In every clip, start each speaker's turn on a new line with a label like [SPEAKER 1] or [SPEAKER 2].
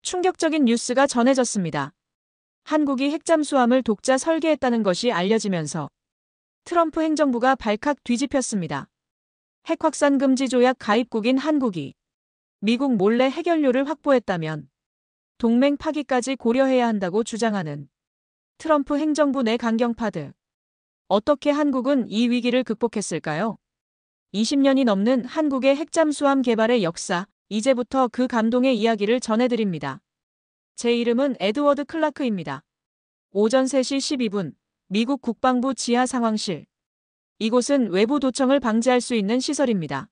[SPEAKER 1] 충격적인 뉴스가 전해졌습니다. 한국이 핵잠수함을 독자 설계했다는 것이 알려지면서 트럼프 행정부가 발칵 뒤집혔습니다. 핵확산 금지 조약 가입국인 한국이 미국 몰래 핵연료를 확보했다면 동맹 파기까지 고려해야 한다고 주장하는 트럼프 행정부 내 강경파들. 어떻게 한국은 이 위기를 극복했을까요? 20년이 넘는 한국의 핵잠수함 개발의 역사, 이제부터 그 감동의 이야기를 전해드립니다. 제 이름은 에드워드 클라크입니다. 오전 3시 12분, 미국 국방부 지하 상황실. 이곳은 외부 도청을 방지할 수 있는 시설입니다.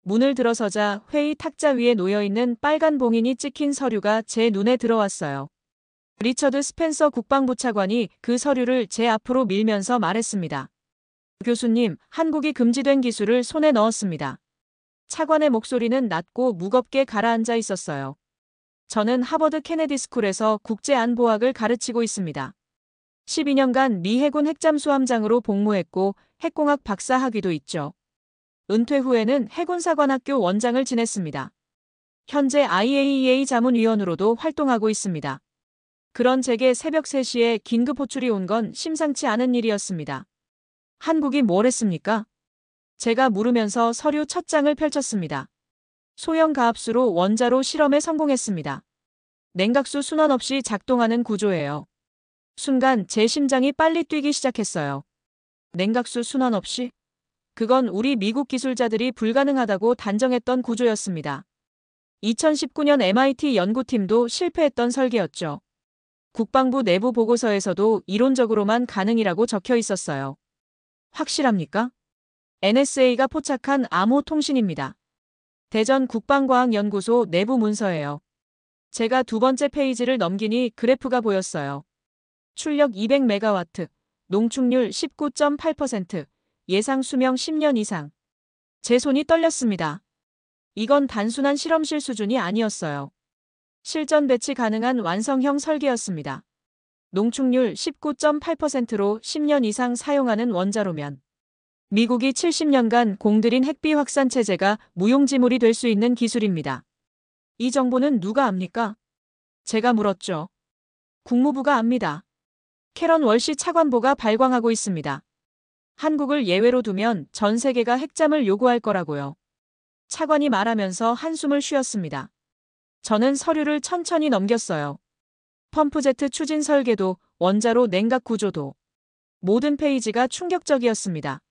[SPEAKER 1] 문을 들어서자 회의 탁자 위에 놓여있는 빨간 봉인이 찍힌 서류가 제 눈에 들어왔어요. 리처드 스펜서 국방부 차관이 그 서류를 제 앞으로 밀면서 말했습니다. 교수님, 한국이 금지된 기술을 손에 넣었습니다. 차관의 목소리는 낮고 무겁게 가라앉아 있었어요. 저는 하버드 케네디 스쿨에서 국제안보학을 가르치고 있습니다. 12년간 미 해군 핵잠수함장으로 복무했고 핵공학 박사 학위도 있죠. 은퇴 후에는 해군사관학교 원장을 지냈습니다. 현재 IAEA 자문위원으로도 활동하고 있습니다. 그런 제게 새벽 3시에 긴급 호출이 온 건 심상치 않은 일이었습니다. 한국이 뭘 했습니까? 제가 물으면서 서류 첫 장을 펼쳤습니다. 소형 가압수로 원자로 실험에 성공했습니다. 냉각수 순환 없이 작동하는 구조예요. 순간 제 심장이 빨리 뛰기 시작했어요. 냉각수 순환 없이? 그건 우리 미국 기술자들이 불가능하다고 단정했던 구조였습니다. 2019년 MIT 연구팀도 실패했던 설계였죠. 국방부 내부 보고서에서도 이론적으로만 가능이라고 적혀 있었어요. 확실합니까? NSA가 포착한 암호 통신입니다. 대전 국방과학연구소 내부 문서예요. 제가 두 번째 페이지를 넘기니 그래프가 보였어요. 출력 200메가와트, 농축률 19.8%, 예상 수명 10년 이상. 제 손이 떨렸습니다. 이건 단순한 실험실 수준이 아니었어요. 실전 배치 가능한 완성형 설계였습니다. 농축률 19.8%로 10년 이상 사용하는 원자로면 미국이 70년간 공들인 핵비 확산 체제가 무용지물이 될 수 있는 기술입니다. 이 정보는 누가 압니까? 제가 물었죠. 국무부가 압니다. 캐런 월시 차관보가 발광하고 있습니다. 한국을 예외로 두면 전 세계가 핵잠을 요구할 거라고요. 차관이 말하면서 한숨을 쉬었습니다. 저는 서류를 천천히 넘겼어요. 펌프제트 추진 설계도, 원자로 냉각 구조도. 모든 페이지가 충격적이었습니다.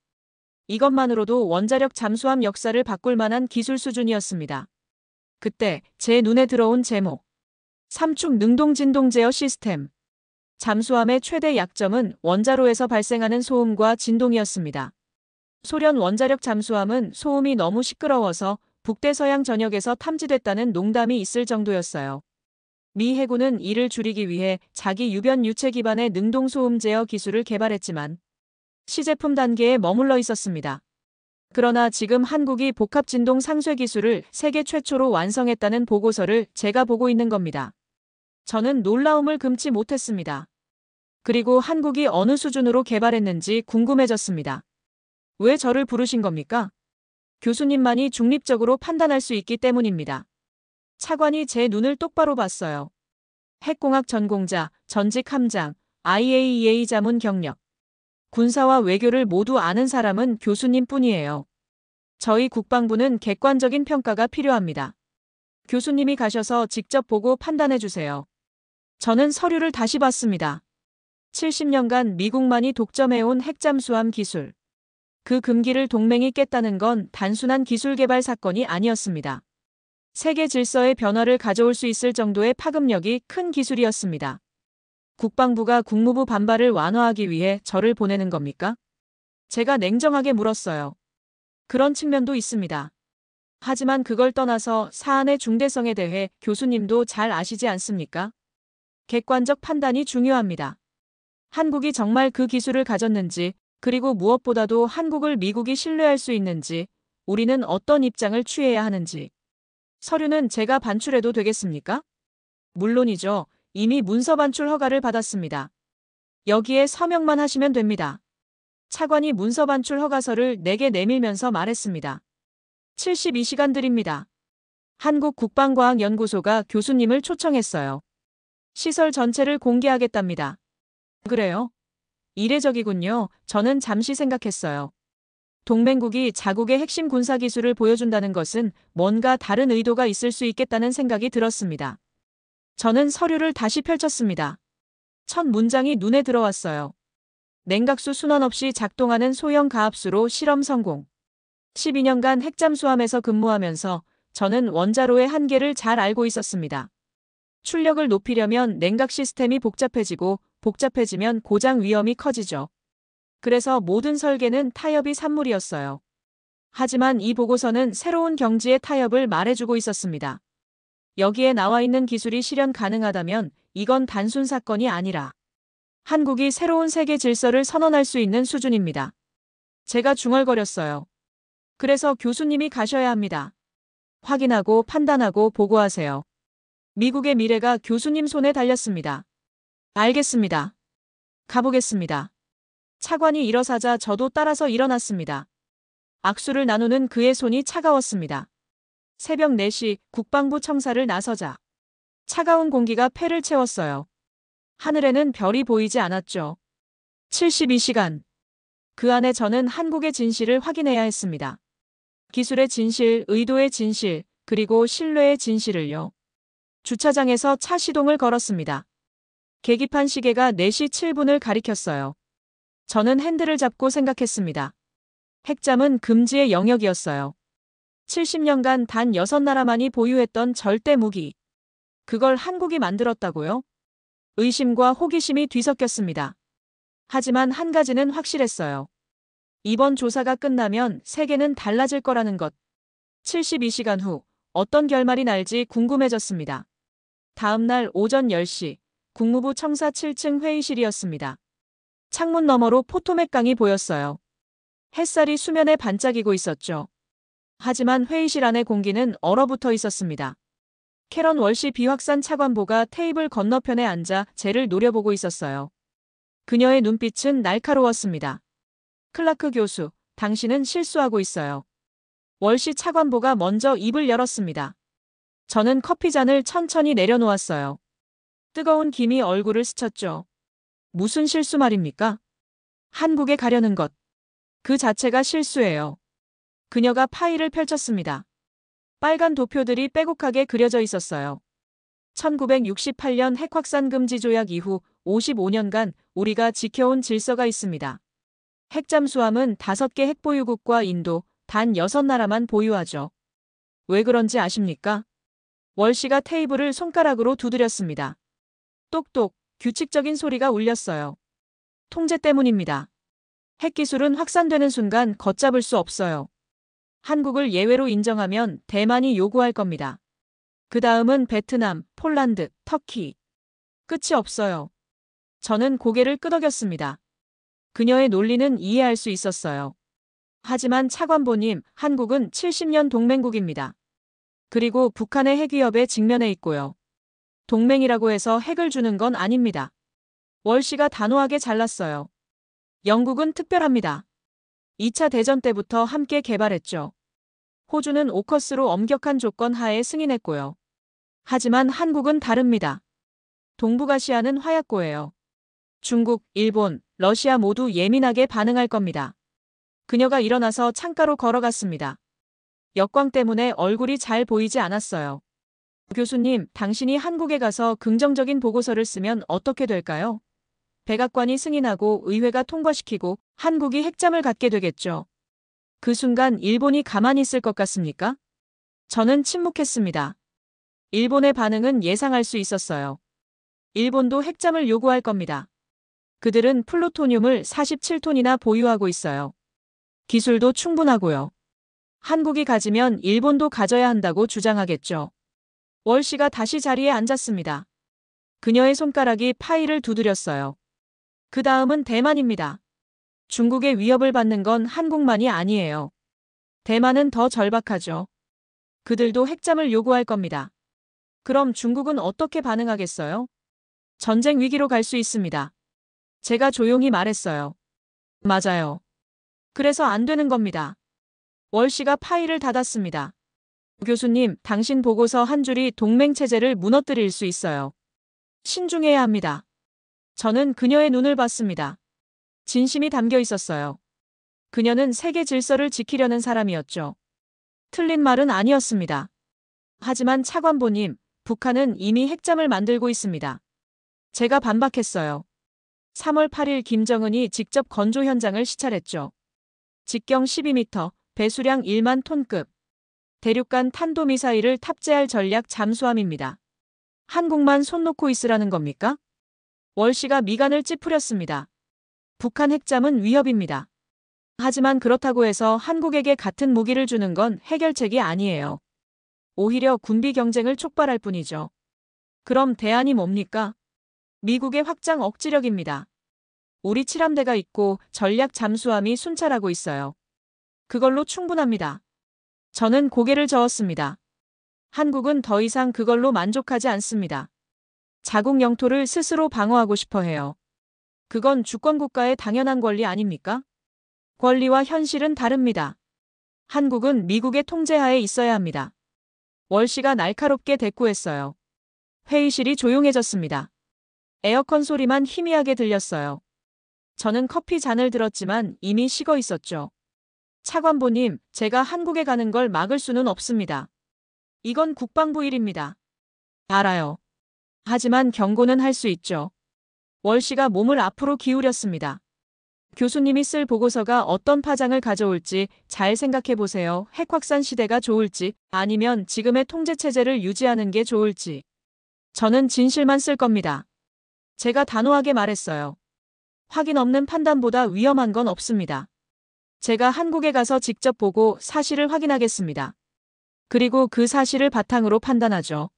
[SPEAKER 1] 이것만으로도 원자력 잠수함 역사를 바꿀 만한 기술 수준이었습니다. 그때 제 눈에 들어온 제목. 삼축 능동 진동 제어 시스템. 잠수함의 최대 약점은 원자로에서 발생하는 소음과 진동이었습니다. 소련 원자력 잠수함은 소음이 너무 시끄러워서 북대서양 전역에서 탐지됐다는 농담이 있을 정도였어요. 미 해군은 이를 줄이기 위해 자기 유변 유체 기반의 능동소음 제어 기술을 개발했지만 시제품 단계에 머물러 있었습니다. 그러나 지금 한국이 복합진동 상쇄 기술을 세계 최초로 완성했다는 보고서를 제가 보고 있는 겁니다. 저는 놀라움을 금치 못했습니다. 그리고 한국이 어느 수준으로 개발했는지 궁금해졌습니다. 왜 저를 부르신 겁니까? 교수님만이 중립적으로 판단할 수 있기 때문입니다. 차관이 제 눈을 똑바로 봤어요. 핵공학 전공자, 전직 함장, IAEA 자문 경력. 군사와 외교를 모두 아는 사람은 교수님뿐이에요. 저희 국방부는 객관적인 평가가 필요합니다. 교수님이 가셔서 직접 보고 판단해 주세요. 저는 서류를 다시 봤습니다. 70년간 미국만이 독점해온 핵잠수함 기술. 그 금기를 동맹이 깼다는 건 단순한 기술 개발 사건이 아니었습니다. 세계 질서의 변화를 가져올 수 있을 정도의 파급력이 큰 기술이었습니다. 국방부가 국무부 반발을 완화하기 위해 저를 보내는 겁니까? 제가 냉정하게 물었어요. 그런 측면도 있습니다. 하지만 그걸 떠나서 사안의 중대성에 대해 교수님도 잘 아시지 않습니까? 객관적 판단이 중요합니다. 한국이 정말 그 기술을 가졌는지, 그리고 무엇보다도 한국을 미국이 신뢰할 수 있는지, 우리는 어떤 입장을 취해야 하는지. 서류는 제가 반출해도 되겠습니까? 물론이죠. 이미 문서 반출 허가를 받았습니다. 여기에 서명만 하시면 됩니다. 차관이 문서 반출 허가서를 내게 내밀면서 말했습니다. 72시간 드립니다. 한국국방과학연구소가 교수님을 초청했어요. 시설 전체를 공개하겠답니다. 그래요? 이례적이군요. 저는 잠시 생각했어요. 동맹국이 자국의 핵심 군사기술을 보여준다는 것은 뭔가 다른 의도가 있을 수 있겠다는 생각이 들었습니다. 저는 서류를 다시 펼쳤습니다. 첫 문장이 눈에 들어왔어요. 냉각수 순환 없이 작동하는 소형 가압수로 실험 성공. 12년간 핵잠수함에서 근무하면서 저는 원자로의 한계를 잘 알고 있었습니다. 출력을 높이려면 냉각 시스템이 복잡해지면 고장 위험이 커지죠. 그래서 모든 설계는 타협이 산물이었어요. 하지만 이 보고서는 새로운 경지의 타협을 말해주고 있었습니다. 여기에 나와 있는 기술이 실현 가능하다면 이건 단순 사건이 아니라 한국이 새로운 세계 질서를 선언할 수 있는 수준입니다. 제가 중얼거렸어요. 그래서 교수님이 가셔야 합니다. 확인하고 판단하고 보고하세요. 미국의 미래가 교수님 손에 달렸습니다. 알겠습니다. 가보겠습니다. 차관이 일어서자 저도 따라서 일어났습니다. 악수를 나누는 그의 손이 차가웠습니다. 새벽 4시 국방부 청사를 나서자 차가운 공기가 폐를 채웠어요. 하늘에는 별이 보이지 않았죠. 72시간. 그 안에 저는 한국의 진실을 확인해야 했습니다. 기술의 진실, 의도의 진실, 그리고 신뢰의 진실을요. 주차장에서 차 시동을 걸었습니다. 계기판 시계가 4시 7분을 가리켰어요. 저는 핸들을 잡고 생각했습니다. 핵잠은 금지의 영역이었어요. 70년간 단 6나라만이 보유했던 절대 무기. 그걸 한국이 만들었다고요? 의심과 호기심이 뒤섞였습니다. 하지만 한 가지는 확실했어요. 이번 조사가 끝나면 세계는 달라질 거라는 것. 72시간 후 어떤 결말이 날지 궁금해졌습니다. 다음 날 오전 10시 국무부 청사 7층 회의실이었습니다. 창문 너머로 포토맥 강이 보였어요. 햇살이 수면에 반짝이고 있었죠. 하지만 회의실 안의 공기는 얼어붙어 있었습니다. 캐런 월시 비확산 차관보가 테이블 건너편에 앉아 쟤를 노려보고 있었어요. 그녀의 눈빛은 날카로웠습니다. 클라크 교수, 당신은 실수하고 있어요. 월시 차관보가 먼저 입을 열었습니다. 저는 커피잔을 천천히 내려놓았어요. 뜨거운 김이 얼굴을 스쳤죠. 무슨 실수 말입니까? 한국에 가려는 것. 그 자체가 실수예요. 그녀가 파일을 펼쳤습니다. 빨간 도표들이 빼곡하게 그려져 있었어요. 1968년 핵확산 금지 조약 이후 55년간 우리가 지켜온 질서가 있습니다. 핵잠수함은 5개 핵보유국과 인도, 단 6나라만 보유하죠. 왜 그런지 아십니까? 월시가 테이블을 손가락으로 두드렸습니다. 똑똑, 규칙적인 소리가 울렸어요. 통제 때문입니다. 핵기술은 확산되는 순간 걷잡을 수 없어요. 한국을 예외로 인정하면 대만이 요구할 겁니다. 그 다음은 베트남, 폴란드, 터키. 끝이 없어요. 저는 고개를 끄덕였습니다. 그녀의 논리는 이해할 수 있었어요. 하지만 차관보님, 한국은 70년 동맹국입니다. 그리고 북한의 핵위협에 직면해 있고요. 동맹이라고 해서 핵을 주는 건 아닙니다. 월시가 단호하게 잘랐어요. 영국은 특별합니다. 2차 대전 때부터 함께 개발했죠. 호주는 오커스로 엄격한 조건 하에 승인했고요. 하지만 한국은 다릅니다. 동북아시아는 화약고예요. 중국, 일본, 러시아 모두 예민하게 반응할 겁니다. 그녀가 일어나서 창가로 걸어갔습니다. 역광 때문에 얼굴이 잘 보이지 않았어요. 교수님, 당신이 한국에 가서 긍정적인 보고서를 쓰면 어떻게 될까요? 백악관이 승인하고 의회가 통과시키고 한국이 핵잠을 갖게 되겠죠. 그 순간 일본이 가만히 있을 것 같습니까? 저는 침묵했습니다. 일본의 반응은 예상할 수 있었어요. 일본도 핵잠을 요구할 겁니다. 그들은 플루토늄을 47톤이나 보유하고 있어요. 기술도 충분하고요. 한국이 가지면 일본도 가져야 한다고 주장하겠죠. 월시가 다시 자리에 앉았습니다. 그녀의 손가락이 파일을 두드렸어요. 그 다음은 대만입니다. 중국의 위협을 받는 건 한국만이 아니에요. 대만은 더 절박하죠. 그들도 핵잠을 요구할 겁니다. 그럼 중국은 어떻게 반응하겠어요? 전쟁 위기로 갈 수 있습니다. 제가 조용히 말했어요. 맞아요. 그래서 안 되는 겁니다. 월시가 파일을 닫았습니다. 교수님, 당신 보고서 한 줄이 동맹체제를 무너뜨릴 수 있어요. 신중해야 합니다. 저는 그녀의 눈을 봤습니다. 진심이 담겨 있었어요. 그녀는 세계 질서를 지키려는 사람이었죠. 틀린 말은 아니었습니다. 하지만 차관보님, 북한은 이미 핵잠을 만들고 있습니다. 제가 반박했어요. 3월 8일 김정은이 직접 건조 현장을 시찰했죠. 직경 12m, 배수량 1만 톤급. 대륙간 탄도미사일을 탑재할 전략 잠수함입니다. 한국만 손 놓고 있으라는 겁니까? 월씨가 미간을 찌푸렸습니다. 북한 핵잠은 위협입니다. 하지만 그렇다고 해서 한국에게 같은 무기를 주는 건 해결책이 아니에요. 오히려 군비 경쟁을 촉발할 뿐이죠. 그럼 대안이 뭡니까? 미국의 확장 억지력입니다. 우리 칠함대가 있고 전략 잠수함이 순찰하고 있어요. 그걸로 충분합니다. 저는 고개를 저었습니다. 한국은 더 이상 그걸로 만족하지 않습니다. 자국 영토를 스스로 방어하고 싶어 해요. 그건 주권국가의 당연한 권리 아닙니까? 권리와 현실은 다릅니다. 한국은 미국의 통제하에 있어야 합니다. 월씨가 날카롭게 대꾸했어요. 회의실이 조용해졌습니다. 에어컨 소리만 희미하게 들렸어요. 저는 커피 잔을 들었지만 이미 식어 있었죠. 차관보님, 제가 한국에 가는 걸 막을 수는 없습니다. 이건 국방부 일입니다. 알아요. 하지만 경고는 할 수 있죠. 월씨가 몸을 앞으로 기울였습니다. 교수님이 쓸 보고서가 어떤 파장을 가져올지 잘 생각해 보세요. 핵 확산 시대가 좋을지 아니면 지금의 통제체제를 유지하는 게 좋을지. 저는 진실만 쓸 겁니다. 제가 단호하게 말했어요. 확인 없는 판단보다 위험한 건 없습니다. 제가 한국에 가서 직접 보고 사실을 확인하겠습니다. 그리고 그 사실을 바탕으로 판단하죠.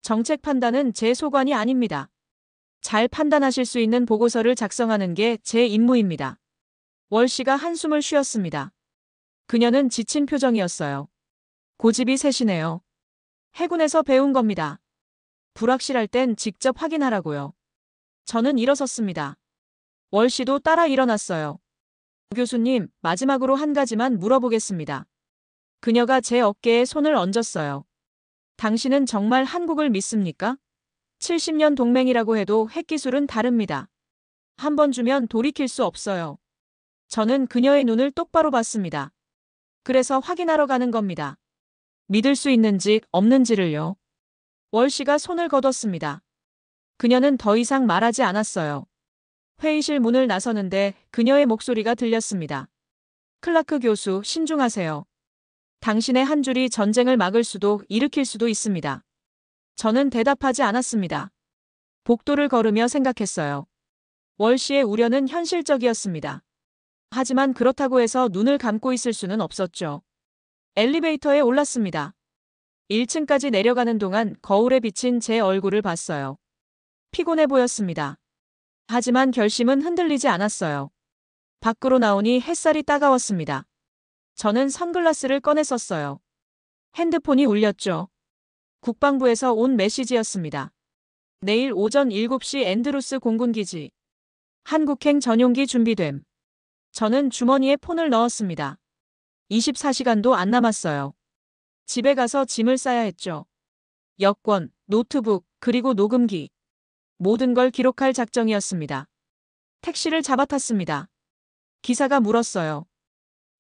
[SPEAKER 1] 정책 판단은 제 소관이 아닙니다. 잘 판단하실 수 있는 보고서를 작성하는 게 제 임무입니다. 월씨가 한숨을 쉬었습니다. 그녀는 지친 표정이었어요. 고집이 세시네요. 해군에서 배운 겁니다. 불확실할 땐 직접 확인하라고요. 저는 일어섰습니다. 월씨도 따라 일어났어요. 교수님, 마지막으로 한 가지만 물어보겠습니다. 그녀가 제 어깨에 손을 얹었어요. 당신은 정말 한국을 믿습니까? 70년 동맹이라고 해도 핵기술은 다릅니다. 한 번 주면 돌이킬 수 없어요. 저는 그녀의 눈을 똑바로 봤습니다. 그래서 확인하러 가는 겁니다. 믿을 수 있는지 없는지를요. 월씨가 손을 거뒀습니다. 그녀는 더 이상 말하지 않았어요. 회의실 문을 나서는데 그녀의 목소리가 들렸습니다. 클라크 교수, 신중하세요. 당신의 한 줄이 전쟁을 막을 수도 일으킬 수도 있습니다. 저는 대답하지 않았습니다. 복도를 걸으며 생각했어요. 월씨의 우려는 현실적이었습니다. 하지만 그렇다고 해서 눈을 감고 있을 수는 없었죠. 엘리베이터에 올랐습니다. 1층까지 내려가는 동안 거울에 비친 제 얼굴을 봤어요. 피곤해 보였습니다. 하지만 결심은 흔들리지 않았어요. 밖으로 나오니 햇살이 따가웠습니다. 저는 선글라스를 꺼내 썼어요. 핸드폰이 울렸죠. 국방부에서 온 메시지였습니다. 내일 오전 7시 앤드루스 공군기지. 한국행 전용기 준비됨. 저는 주머니에 폰을 넣었습니다. 24시간도 안 남았어요. 집에 가서 짐을 싸야 했죠. 여권, 노트북, 그리고 녹음기. 모든 걸 기록할 작정이었습니다. 택시를 잡아탔습니다. 기사가 물었어요.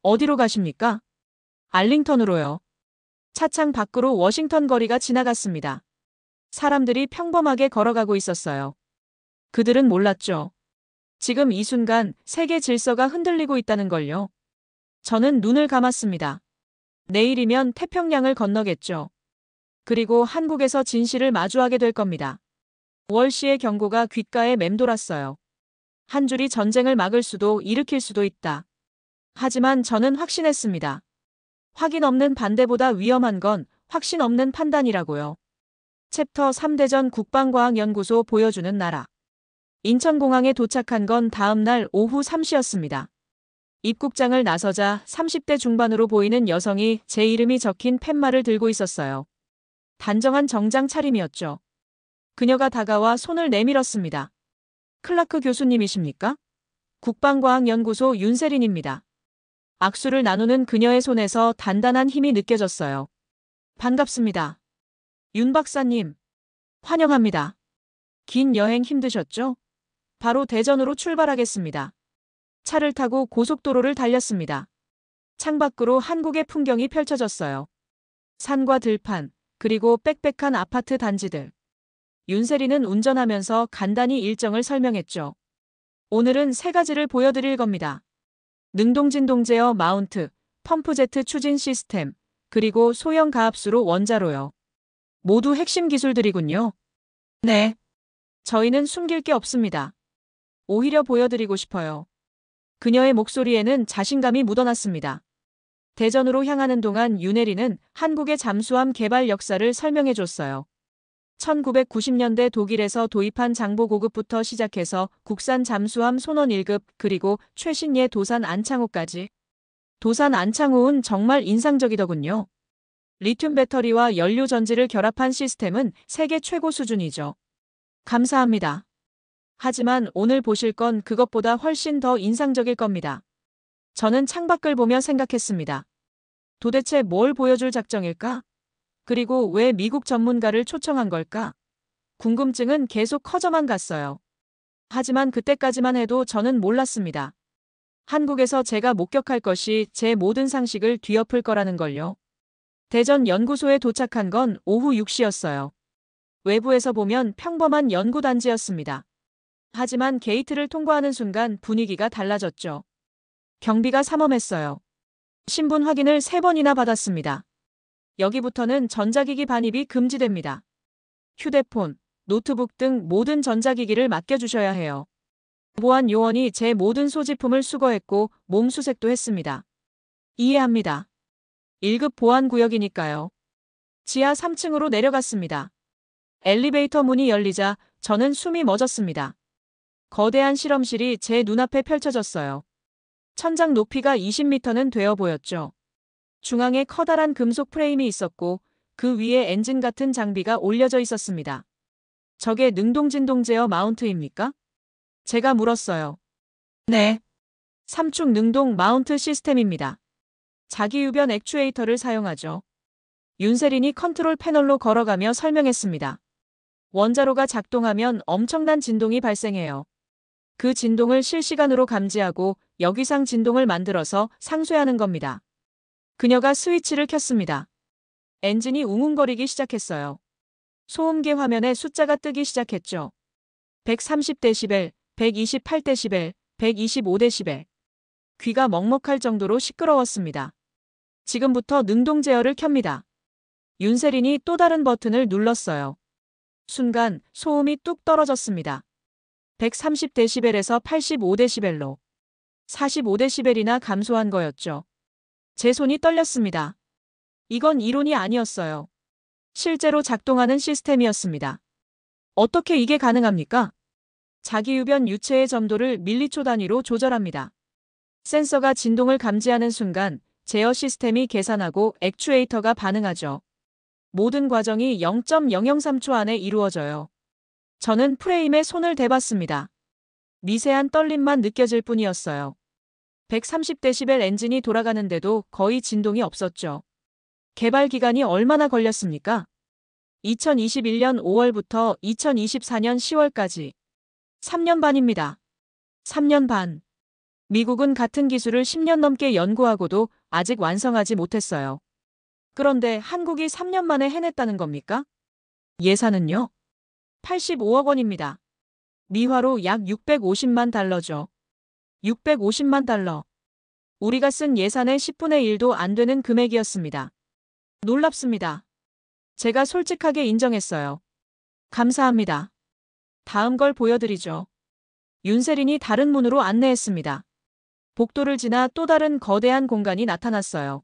[SPEAKER 1] 어디로 가십니까? 알링턴으로요. 차창 밖으로 워싱턴 거리가 지나갔습니다. 사람들이 평범하게 걸어가고 있었어요. 그들은 몰랐죠. 지금 이 순간 세계 질서가 흔들리고 있다는 걸요. 저는 눈을 감았습니다. 내일이면 태평양을 건너겠죠. 그리고 한국에서 진실을 마주하게 될 겁니다. 월씨의 경고가 귓가에 맴돌았어요. 한 줄이 전쟁을 막을 수도 일으킬 수도 있다. 하지만 저는 확신했습니다. 확인 없는 반대보다 위험한 건 확신 없는 판단이라고요. 챕터 3대전 국방과학연구소 보여주는 나라. 인천공항에 도착한 건 다음 날 오후 3시였습니다. 입국장을 나서자 30대 중반으로 보이는 여성이 제 이름이 적힌 팻말을 들고 있었어요. 단정한 정장 차림이었죠. 그녀가 다가와 손을 내밀었습니다. 클라크 교수님이십니까? 국방과학연구소 윤세린입니다. 악수를 나누는 그녀의 손에서 단단한 힘이 느껴졌어요. 반갑습니다. 윤 박사님, 환영합니다. 긴 여행 힘드셨죠? 바로 대전으로 출발하겠습니다. 차를 타고 고속도로를 달렸습니다. 창밖으로 한국의 풍경이 펼쳐졌어요. 산과 들판, 그리고 빽빽한 아파트 단지들. 윤세리는 운전하면서 간단히 일정을 설명했죠. 오늘은 세 가지를 보여드릴 겁니다. 능동진동 제어 마운트, 펌프제트 추진 시스템, 그리고 소형 가압수로 원자로요. 모두 핵심 기술들이군요. 네. 저희는 숨길 게 없습니다. 오히려 보여드리고 싶어요. 그녀의 목소리에는 자신감이 묻어났습니다. 대전으로 향하는 동안 윤혜리는 한국의 잠수함 개발 역사를 설명해줬어요. 1990년대 독일에서 도입한 장보 고급부터 시작해서 국산 잠수함 손원 1급 그리고 최신예 도산 안창호까지. 도산 안창호는 정말 인상적이더군요. 리튬 배터리와 연료 전지를 결합한 시스템은 세계 최고 수준이죠. 감사합니다. 하지만 오늘 보실 건 그것보다 훨씬 더 인상적일 겁니다. 저는 창밖을 보며 생각했습니다. 도대체 뭘 보여줄 작정일까? 그리고 왜 미국 전문가를 초청한 걸까? 궁금증은 계속 커져만 갔어요. 하지만 그때까지만 해도 저는 몰랐습니다. 한국에서 제가 목격할 것이 제 모든 상식을 뒤엎을 거라는 걸요. 대전 연구소에 도착한 건 오후 6시였어요. 외부에서 보면 평범한 연구단지였습니다. 하지만 게이트를 통과하는 순간 분위기가 달라졌죠. 경비가 삼엄했어요. 신분 확인을 3번이나 받았습니다. 여기부터는 전자기기 반입이 금지됩니다. 휴대폰, 노트북 등 모든 전자기기를 맡겨주셔야 해요. 보안 요원이 제 모든 소지품을 수거했고 몸수색도 했습니다. 이해합니다. 1급 보안 구역이니까요. 지하 3층으로 내려갔습니다. 엘리베이터 문이 열리자 저는 숨이 멎었습니다. 거대한 실험실이 제 눈앞에 펼쳐졌어요. 천장 높이가 20m는 되어 보였죠. 중앙에 커다란 금속 프레임이 있었고 그 위에 엔진 같은 장비가 올려져 있었습니다. 저게 능동진동 제어 마운트입니까? 제가 물었어요. 네. 삼축 능동 마운트 시스템입니다. 자기유변 액추에이터를 사용하죠. 윤세린이 컨트롤 패널로 걸어가며 설명했습니다. 원자로가 작동하면 엄청난 진동이 발생해요. 그 진동을 실시간으로 감지하고 역위상 진동을 만들어서 상쇄하는 겁니다. 그녀가 스위치를 켰습니다. 엔진이 웅웅거리기 시작했어요. 소음계 화면에 숫자가 뜨기 시작했죠. 130데시벨, 128데시벨, 125데시벨. 귀가 먹먹할 정도로 시끄러웠습니다. 지금부터 능동 제어를 켭니다. 윤세린이 또 다른 버튼을 눌렀어요. 순간 소음이 뚝 떨어졌습니다. 130데시벨에서 85데시벨로 45데시벨이나 감소한 거였죠. 제 손이 떨렸습니다. 이건 이론이 아니었어요. 실제로 작동하는 시스템이었습니다. 어떻게 이게 가능합니까? 자기유변 유체의 점도를 밀리초 단위로 조절합니다. 센서가 진동을 감지하는 순간 제어 시스템이 계산하고 액추에이터가 반응하죠. 모든 과정이 0.003초 안에 이루어져요. 저는 프레임에 손을 대봤습니다. 미세한 떨림만 느껴질 뿐이었어요. 130데시벨 엔진이 돌아가는데도 거의 진동이 없었죠. 개발 기간이 얼마나 걸렸습니까? 2021년 5월부터 2024년 10월까지. 3년 반입니다. 3년 반. 미국은 같은 기술을 10년 넘게 연구하고도 아직 완성하지 못했어요. 그런데 한국이 3년 만에 해냈다는 겁니까? 예산은요? 85억 원입니다. 미화로 약 650만 달러죠. 650만 달러. 우리가 쓴 예산의 10분의 1도 안 되는 금액이었습니다. 놀랍습니다. 제가 솔직하게 인정했어요. 감사합니다. 다음 걸 보여드리죠. 윤세린이 다른 문으로 안내했습니다. 복도를 지나 또 다른 거대한 공간이 나타났어요.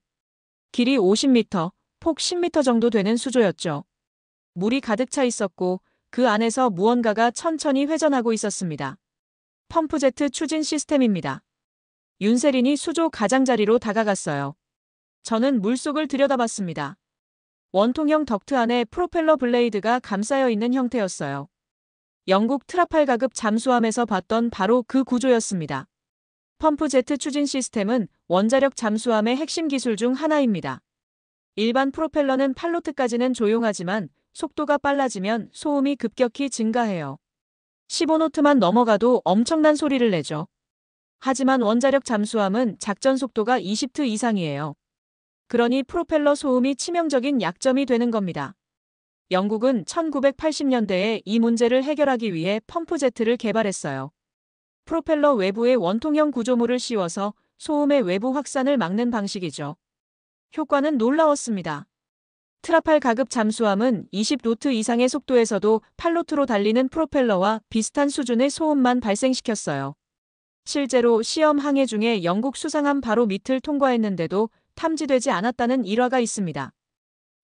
[SPEAKER 1] 길이 50m, 폭 10m 정도 되는 수조였죠. 물이 가득 차 있었고 그 안에서 무언가가 천천히 회전하고 있었습니다. 펌프제트 추진 시스템입니다. 윤세린이 수조 가장자리로 다가갔어요. 저는 물속을 들여다봤습니다. 원통형 덕트 안에 프로펠러 블레이드가 감싸여 있는 형태였어요. 영국 트라팔가급 잠수함에서 봤던 바로 그 구조였습니다. 펌프제트 추진 시스템은 원자력 잠수함의 핵심 기술 중 하나입니다. 일반 프로펠러는 팔로트까지는 조용하지만 속도가 빨라지면 소음이 급격히 증가해요. 15노트만 넘어가도 엄청난 소리를 내죠. 하지만 원자력 잠수함은 작전 속도가 20트 이상이에요. 그러니 프로펠러 소음이 치명적인 약점이 되는 겁니다. 영국은 1980년대에 이 문제를 해결하기 위해 펌프제트를 개발했어요. 프로펠러 외부에 원통형 구조물을 씌워서 소음의 외부 확산을 막는 방식이죠. 효과는 놀라웠습니다. 트라팔 가급 잠수함은 20노트 이상의 속도에서도 8노트로 달리는 프로펠러와 비슷한 수준의 소음만 발생시켰어요. 실제로 시험 항해 중에 영국 수상함 바로 밑을 통과했는데도 탐지되지 않았다는 일화가 있습니다.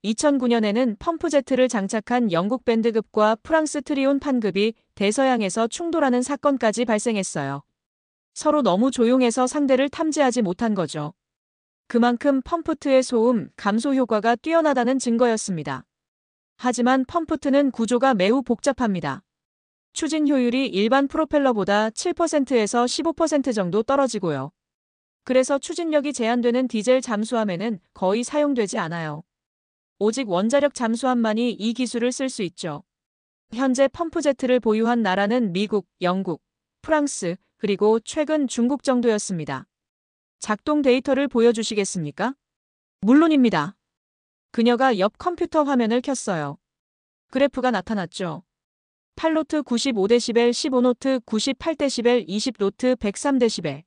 [SPEAKER 1] 2009년에는 펌프제트를 장착한 영국 밴드급과 프랑스 트리온판급이 대서양에서 충돌하는 사건까지 발생했어요. 서로 너무 조용해서 상대를 탐지하지 못한 거죠. 그만큼 펌프트의 소음 감소 효과가 뛰어나다는 증거였습니다. 하지만 펌프트는 구조가 매우 복잡합니다. 추진 효율이 일반 프로펠러보다 7%에서 15% 정도 떨어지고요. 그래서 추진력이 제한되는 디젤 잠수함에는 거의 사용되지 않아요. 오직 원자력 잠수함만이 이 기술을 쓸 수 있죠. 현재 펌프제트를 보유한 나라는 미국, 영국, 프랑스, 그리고 최근 중국 정도였습니다. 작동 데이터를 보여주시겠습니까? 물론입니다. 그녀가 옆 컴퓨터 화면을 켰어요. 그래프가 나타났죠. 8노트 95데시벨, 15노트 98데시벨, 20노트 103데시벨.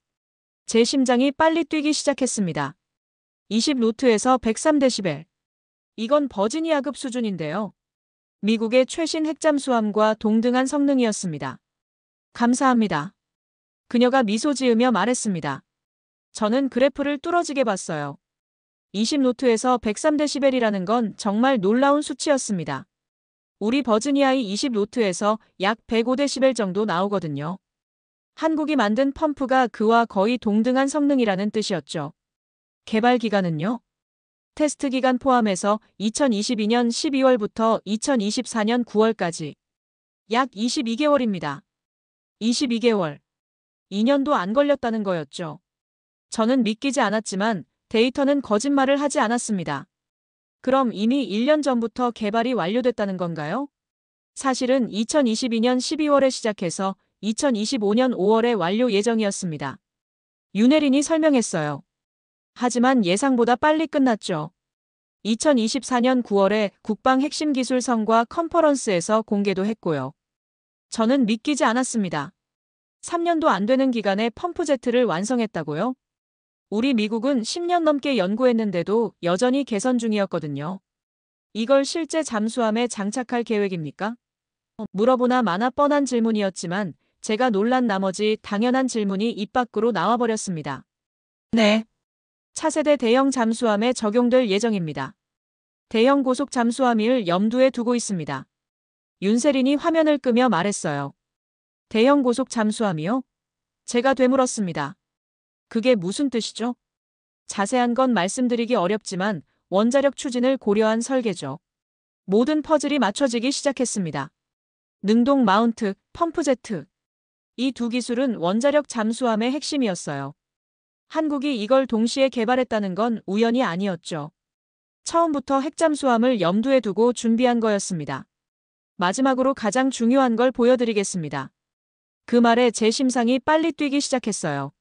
[SPEAKER 1] 제 심장이 빨리 뛰기 시작했습니다. 20노트에서 103데시벨. 이건 버지니아급 수준인데요. 미국의 최신 핵잠수함과 동등한 성능이었습니다. 감사합니다. 그녀가 미소 지으며 말했습니다. 저는 그래프를 뚫어지게 봤어요. 20노트에서 103데시벨이라는 건 정말 놀라운 수치였습니다. 우리 버지니아의 20노트에서 약 105데시벨 정도 나오거든요. 한국이 만든 펌프가 그와 거의 동등한 성능이라는 뜻이었죠. 개발 기간은요? 테스트 기간 포함해서 2022년 12월부터 2024년 9월까지 약 22개월입니다. 22개월. 2년도 안 걸렸다는 거였죠. 저는 믿기지 않았지만 데이터는 거짓말을 하지 않았습니다. 그럼 이미 1년 전부터 개발이 완료됐다는 건가요? 사실은 2022년 12월에 시작해서 2025년 5월에 완료 예정이었습니다. 윤혜린이 설명했어요. 하지만 예상보다 빨리 끝났죠. 2024년 9월에 국방 핵심 기술 성과 컨퍼런스에서 공개도 했고요. 저는 믿기지 않았습니다. 3년도 안 되는 기간에 펌프제트를 완성했다고요? 우리 미국은 10년 넘게 연구했는데도 여전히 개선 중이었거든요. 이걸 실제 잠수함에 장착할 계획입니까? 물어보나 마나 뻔한 질문이었지만 제가 놀란 나머지 당연한 질문이 입 밖으로 나와버렸습니다. 네. 차세대 대형 잠수함에 적용될 예정입니다. 대형 고속 잠수함을 염두에 두고 있습니다. 윤세린이 화면을 끄며 말했어요. 대형 고속 잠수함이요? 제가 되물었습니다. 그게 무슨 뜻이죠? 자세한 건 말씀드리기 어렵지만 원자력 추진을 고려한 설계죠. 모든 퍼즐이 맞춰지기 시작했습니다. 능동 마운트, 펌프제트. 이 두 기술은 원자력 잠수함의 핵심이었어요. 한국이 이걸 동시에 개발했다는 건 우연이 아니었죠. 처음부터 핵잠수함을 염두에 두고 준비한 거였습니다. 마지막으로 가장 중요한 걸 보여드리겠습니다. 그 말에 제 심장이 빨리 뛰기 시작했어요.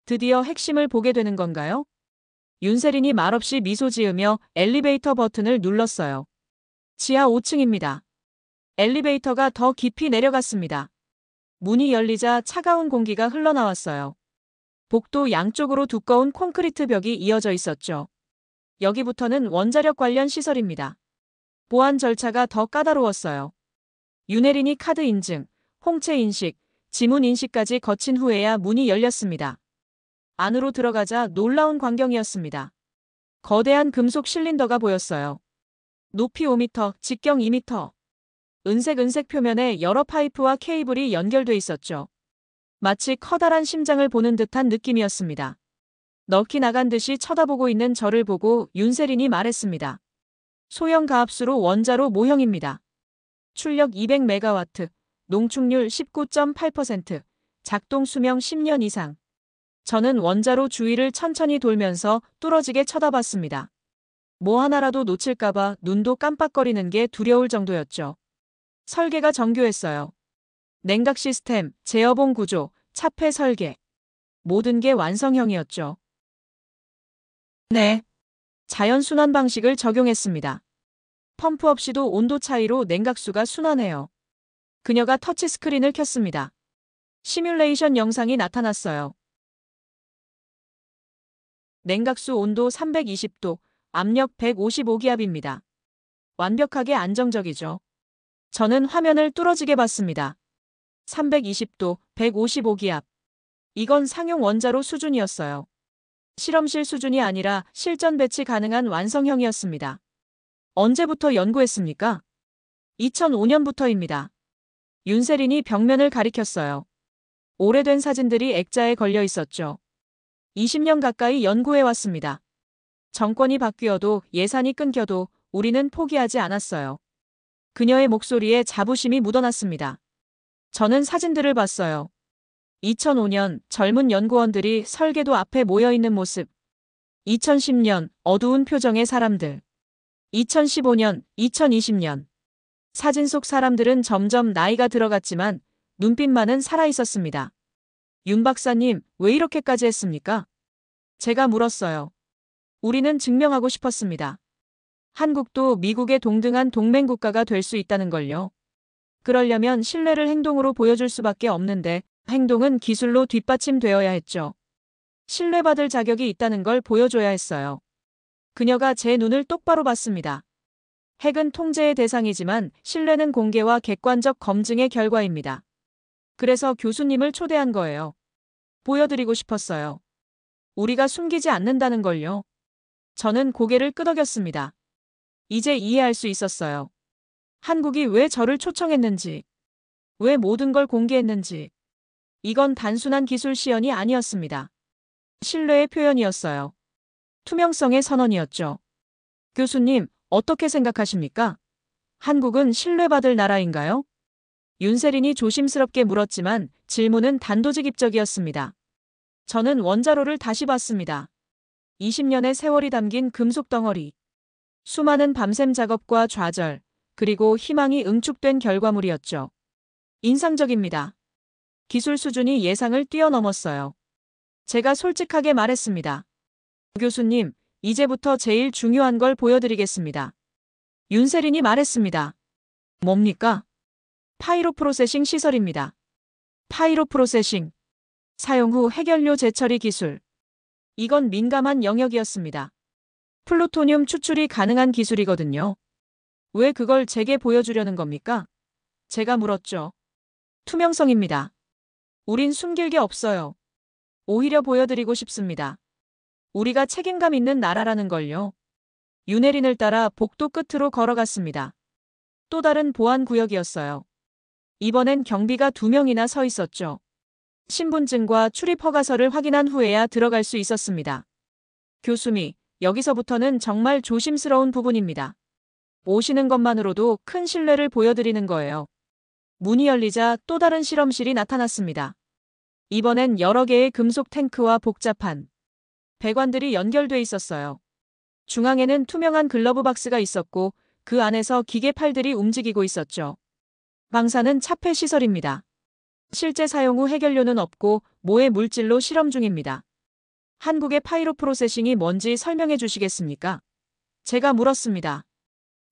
[SPEAKER 1] 드디어 핵심을 보게 되는 건가요? 윤세린이 말없이 미소 지으며 엘리베이터 버튼을 눌렀어요. 지하 5층입니다. 엘리베이터가 더 깊이 내려갔습니다. 문이 열리자 차가운 공기가 흘러나왔어요. 복도 양쪽으로 두꺼운 콘크리트 벽이 이어져 있었죠. 여기부터는 원자력 관련 시설입니다. 보안 절차가 더 까다로웠어요. 윤혜린이 카드 인증, 홍채 인식, 지문 인식까지 거친 후에야 문이 열렸습니다. 안으로 들어가자 놀라운 광경이었습니다. 거대한 금속 실린더가 보였어요. 높이 5m, 직경 2m. 은색 표면에 여러 파이프와 케이블이 연결돼 있었죠. 마치 커다란 심장을 보는 듯한 느낌이었습니다. 넋이 나간 듯이 쳐다보고 있는 저를 보고 윤세린이 말했습니다. 소형 가압수로 원자로 모형입니다. 출력 200메가와트, 농축률 19.8%, 작동 수명 10년 이상. 저는 원자로 주위를 천천히 돌면서 뚫어지게 쳐다봤습니다. 뭐 하나라도 놓칠까봐 눈도 깜빡거리는 게 두려울 정도였죠. 설계가 정교했어요. 냉각 시스템, 제어봉 구조, 차폐 설계. 모든 게 완성형이었죠. 네. 자연 순환 방식을 적용했습니다. 펌프 없이도 온도 차이로 냉각수가 순환해요. 그녀가 터치스크린을 켰습니다. 시뮬레이션 영상이 나타났어요. 냉각수 온도 320도, 압력 155기압입니다. 완벽하게 안정적이죠. 저는 화면을 뚫어지게 봤습니다. 320도, 155기압. 이건 상용 원자로 수준이었어요. 실험실 수준이 아니라 실전 배치 가능한 완성형이었습니다. 언제부터 연구했습니까? 2005년부터입니다. 윤세린이 벽면을 가리켰어요. 오래된 사진들이 액자에 걸려 있었죠. 20년 가까이 연구해왔습니다. 정권이 바뀌어도 예산이 끊겨도 우리는 포기하지 않았어요. 그녀의 목소리에 자부심이 묻어났습니다. 저는 사진들을 봤어요. 2005년 젊은 연구원들이 설계도 앞에 모여있는 모습. 2010년 어두운 표정의 사람들. 2015년, 2020년. 사진 속 사람들은 점점 나이가 들어갔지만 눈빛만은 살아있었습니다. 윤 박사님, 왜 이렇게까지 했습니까? 제가 물었어요. 우리는 증명하고 싶었습니다. 한국도 미국의 동등한 동맹국가가 될 수 있다는 걸요. 그러려면 신뢰를 행동으로 보여줄 수밖에 없는데 행동은 기술로 뒷받침되어야 했죠. 신뢰받을 자격이 있다는 걸 보여줘야 했어요. 그녀가 제 눈을 똑바로 봤습니다. 핵은 통제의 대상이지만 신뢰는 공개와 객관적 검증의 결과입니다. 그래서 교수님을 초대한 거예요. 보여드리고 싶었어요. 우리가 숨기지 않는다는 걸요. 저는 고개를 끄덕였습니다. 이제 이해할 수 있었어요. 한국이 왜 저를 초청했는지, 왜 모든 걸 공개했는지. 이건 단순한 기술 시연이 아니었습니다. 신뢰의 표현이었어요. 투명성의 선언이었죠. 교수님, 어떻게 생각하십니까? 한국은 신뢰받을 나라인가요? 윤세린이 조심스럽게 물었지만 질문은 단도직입적이었습니다. 저는 원자로를 다시 봤습니다. 20년의 세월이 담긴 금속 덩어리. 수많은 밤샘 작업과 좌절, 그리고 희망이 응축된 결과물이었죠. 인상적입니다. 기술 수준이 예상을 뛰어넘었어요. 제가 솔직하게 말했습니다. 교수님, 이제부터 제일 중요한 걸 보여드리겠습니다. 윤세린이 말했습니다. 뭡니까? 파이로 프로세싱 시설입니다. 파이로 프로세싱. 사용 후 핵연료 재처리 기술. 이건 민감한 영역이었습니다. 플루토늄 추출이 가능한 기술이거든요. 왜 그걸 제게 보여주려는 겁니까? 제가 물었죠. 투명성입니다. 우린 숨길 게 없어요. 오히려 보여드리고 싶습니다. 우리가 책임감 있는 나라라는 걸요. 윤혜린을 따라 복도 끝으로 걸어갔습니다. 또 다른 보안 구역이었어요. 이번엔 경비가 2명이나 서 있었죠. 신분증과 출입 허가서를 확인한 후에야 들어갈 수 있었습니다. 교수님, 여기서부터는 정말 조심스러운 부분입니다. 오시는 것만으로도 큰 신뢰를 보여드리는 거예요. 문이 열리자 또 다른 실험실이 나타났습니다. 이번엔 여러 개의 금속 탱크와 복잡한 배관들이 연결돼 있었어요. 중앙에는 투명한 글러브 박스가 있었고 그 안에서 기계 팔들이 움직이고 있었죠. 방사는 차폐 시설입니다. 실제 사용 후 핵연료는 없고 모해 물질로 실험 중입니다. 한국의 파이로 프로세싱이 뭔지 설명해 주시겠습니까? 제가 물었습니다.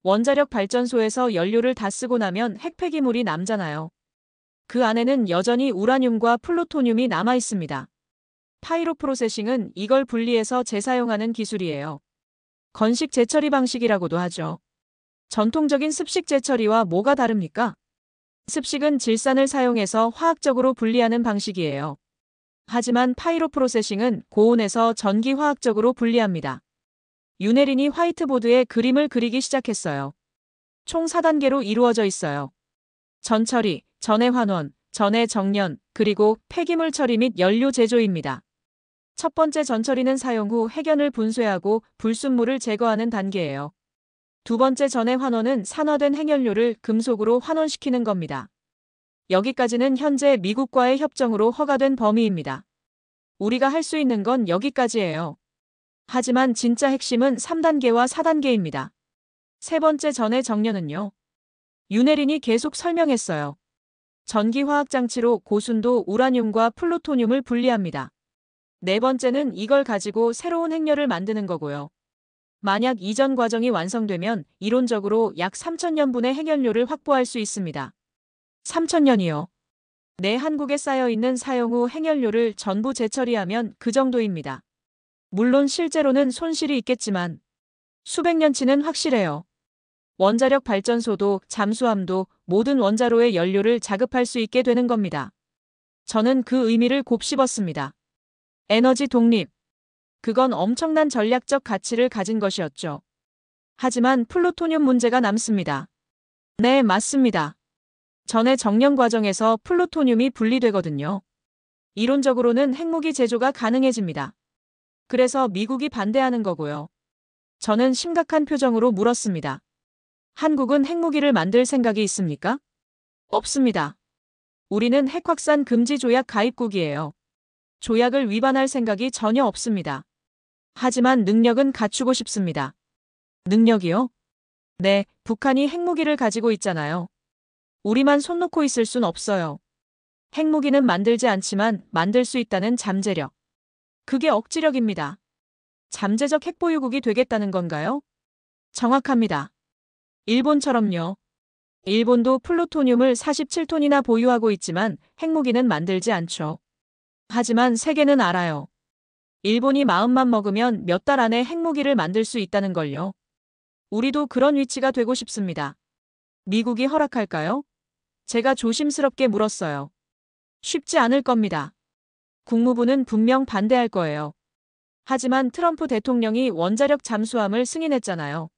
[SPEAKER 1] 원자력 발전소에서 연료를 다 쓰고 나면 핵폐기물이 남잖아요. 그 안에는 여전히 우라늄과 플루토늄이 남아 있습니다. 파이로 프로세싱은 이걸 분리해서 재사용하는 기술이에요. 건식 재처리 방식이라고도 하죠. 전통적인 습식 재처리와 뭐가 다릅니까? 습식은 질산을 사용해서 화학적으로 분리하는 방식이에요. 하지만 파이로 프로세싱은 고온에서 전기화학적으로 분리합니다. 윤혜린이 화이트보드에 그림을 그리기 시작했어요. 총 4단계로 이루어져 있어요. 전처리, 전해 환원, 전해 정련, 그리고 폐기물 처리 및 연료 제조입니다. 첫 번째 전처리는 사용 후 핵연을 분쇄하고 불순물을 제거하는 단계예요. 두 번째 전해 환원은 산화된 핵연료를 금속으로 환원시키는 겁니다. 여기까지는 현재 미국과의 협정으로 허가된 범위입니다. 우리가 할 수 있는 건 여기까지예요. 하지만 진짜 핵심은 3단계와 4단계입니다. 세 번째 전해 정렬은요. 윤혜린이 계속 설명했어요. 전기화학장치로 고순도 우라늄과 플루토늄을 분리합니다. 네 번째는 이걸 가지고 새로운 핵열을 만드는 거고요. 만약 이전 과정이 완성되면 이론적으로 약 3,000년분의 핵연료를 확보할 수 있습니다. 3,000년이요. 네, 한국에 쌓여있는 사용 후 핵연료를 전부 재처리하면 그 정도입니다. 물론 실제로는 손실이 있겠지만 수백 년치는 확실해요. 원자력 발전소도 잠수함도 모든 원자로의 연료를 자급할 수 있게 되는 겁니다. 저는 그 의미를 곱씹었습니다. 에너지 독립. 그건 엄청난 전략적 가치를 가진 것이었죠. 하지만 플루토늄 문제가 남습니다. 네, 맞습니다. 전해 정령 과정에서 플루토늄이 분리되거든요. 이론적으로는 핵무기 제조가 가능해집니다. 그래서 미국이 반대하는 거고요. 저는 심각한 표정으로 물었습니다. 한국은 핵무기를 만들 생각이 있습니까? 없습니다. 우리는 핵확산 금지 조약 가입국이에요. 조약을 위반할 생각이 전혀 없습니다. 하지만 능력은 갖추고 싶습니다. 능력이요? 네, 북한이 핵무기를 가지고 있잖아요. 우리만 손 놓고 있을 순 없어요. 핵무기는 만들지 않지만 만들 수 있다는 잠재력. 그게 억지력입니다. 잠재적 핵보유국이 되겠다는 건가요? 정확합니다. 일본처럼요. 일본도 플루토늄을 47톤이나 보유하고 있지만 핵무기는 만들지 않죠. 하지만 세계는 알아요. 일본이 마음만 먹으면 몇 달 안에 핵무기를 만들 수 있다는 걸요. 우리도 그런 위치가 되고 싶습니다. 미국이 허락할까요? 제가 조심스럽게 물었어요. 쉽지 않을 겁니다. 국무부는 분명 반대할 거예요. 하지만 트럼프 대통령이 원자력 잠수함을 승인했잖아요.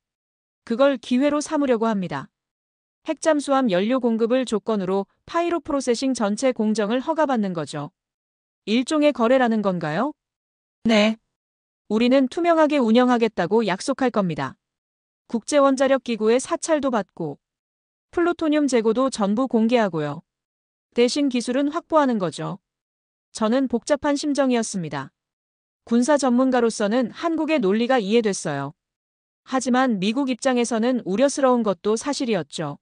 [SPEAKER 1] 그걸 기회로 삼으려고 합니다. 핵잠수함 연료 공급을 조건으로 파이로 프로세싱 전체 공정을 허가받는 거죠. 일종의 거래라는 건가요? 네. 우리는 투명하게 운영하겠다고 약속할 겁니다. 국제원자력기구의 사찰도 받고 플루토늄 재고도 전부 공개하고요. 대신 기술은 확보하는 거죠. 저는 복잡한 심정이었습니다. 군사 전문가로서는 한국의 논리가 이해됐어요. 하지만 미국 입장에서는 우려스러운 것도 사실이었죠.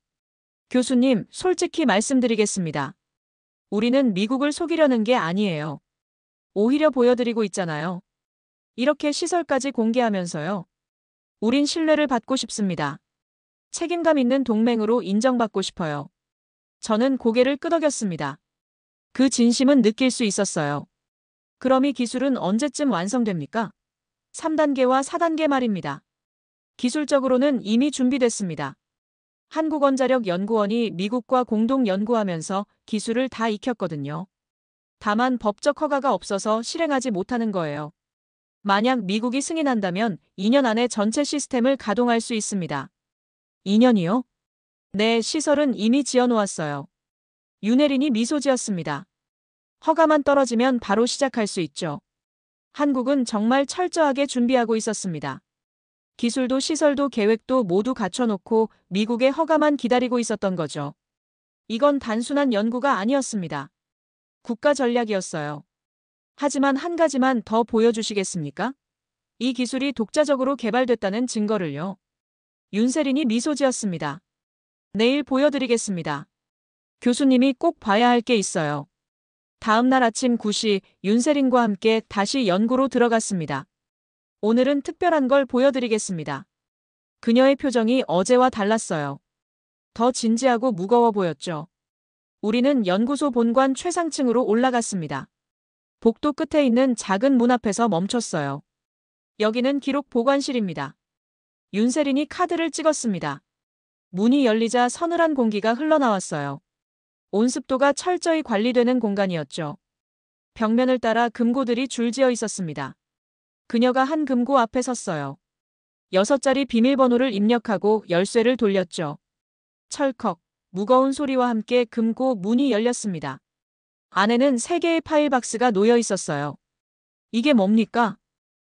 [SPEAKER 1] 교수님, 솔직히 말씀드리겠습니다. 우리는 미국을 속이려는 게 아니에요. 오히려 보여드리고 있잖아요. 이렇게 시설까지 공개하면서요. 우린 신뢰를 받고 싶습니다. 책임감 있는 동맹으로 인정받고 싶어요. 저는 고개를 끄덕였습니다. 그 진심은 느낄 수 있었어요. 그럼 이 기술은 언제쯤 완성됩니까? 3단계와 4단계 말입니다. 기술적으로는 이미 준비됐습니다. 한국원자력연구원이 미국과 공동 연구하면서 기술을 다 익혔거든요. 다만 법적 허가가 없어서 실행하지 못하는 거예요. 만약 미국이 승인한다면 2년 안에 전체 시스템을 가동할 수 있습니다. 2년이요? 네, 시설은 이미 지어놓았어요. 윤혜린이 미소 지었습니다. 허가만 떨어지면 바로 시작할 수 있죠. 한국은 정말 철저하게 준비하고 있었습니다. 기술도 시설도 계획도 모두 갖춰놓고 미국의 허가만 기다리고 있었던 거죠. 이건 단순한 연구가 아니었습니다. 국가 전략이었어요. 하지만 한 가지만 더 보여주시겠습니까? 이 기술이 독자적으로 개발됐다는 증거를요. 윤세린이 미소 지었습니다. 내일 보여드리겠습니다. 교수님이 꼭 봐야 할 게 있어요. 다음 날 아침 9시 윤세린과 함께 다시 연구로 들어갔습니다. 오늘은 특별한 걸 보여드리겠습니다. 그녀의 표정이 어제와 달랐어요. 더 진지하고 무거워 보였죠. 우리는 연구소 본관 최상층으로 올라갔습니다. 복도 끝에 있는 작은 문 앞에서 멈췄어요. 여기는 기록 보관실입니다. 윤세린이 카드를 찍었습니다. 문이 열리자 서늘한 공기가 흘러나왔어요. 온습도가 철저히 관리되는 공간이었죠. 벽면을 따라 금고들이 줄지어 있었습니다. 그녀가 한 금고 앞에 섰어요. 6자리 비밀번호를 입력하고 열쇠를 돌렸죠. 철컥, 무거운 소리와 함께 금고 문이 열렸습니다. 안에는 3개의 파일 박스가 놓여 있었어요. 이게 뭡니까?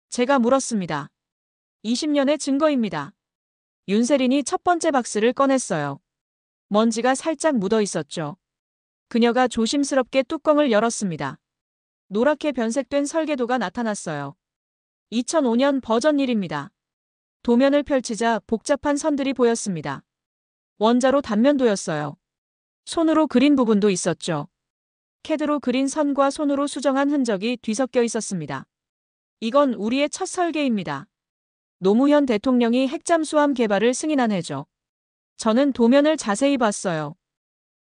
[SPEAKER 1] 제가 물었습니다. 20년의 증거입니다. 윤세린이 첫 번째 박스를 꺼냈어요. 먼지가 살짝 묻어 있었죠. 그녀가 조심스럽게 뚜껑을 열었습니다. 노랗게 변색된 설계도가 나타났어요. 2005년 버전 1입니다. 도면을 펼치자 복잡한 선들이 보였습니다. 원자로 단면도였어요. 손으로 그린 부분도 있었죠. 캐드로 그린 선과 손으로 수정한 흔적이 뒤섞여 있었습니다. 이건 우리의 첫 설계입니다. 노무현 대통령이 핵잠수함 개발을 승인한 해죠. 저는 도면을 자세히 봤어요.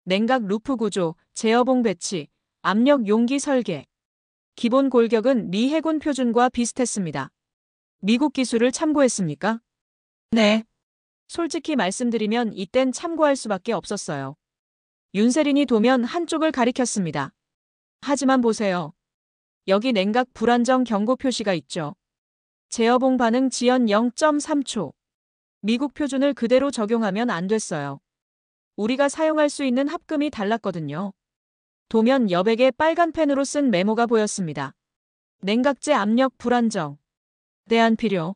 [SPEAKER 1] 냉각 루프 구조, 제어봉 배치, 압력 용기 설계. 기본 골격은 미 해군 표준과 비슷했습니다. 미국 기술을 참고했습니까? 네. 솔직히 말씀드리면 이땐 참고할 수밖에 없었어요. 윤세린이 도면 한쪽을 가리켰습니다. 하지만 보세요. 여기 냉각 불안정 경고 표시가 있죠. 제어봉 반응 지연 0.3초. 미국 표준을 그대로 적용하면 안 됐어요. 우리가 사용할 수 있는 합금이 달랐거든요. 도면 여백에 빨간 펜으로 쓴 메모가 보였습니다. 냉각제 압력 불안정. 대안 필요.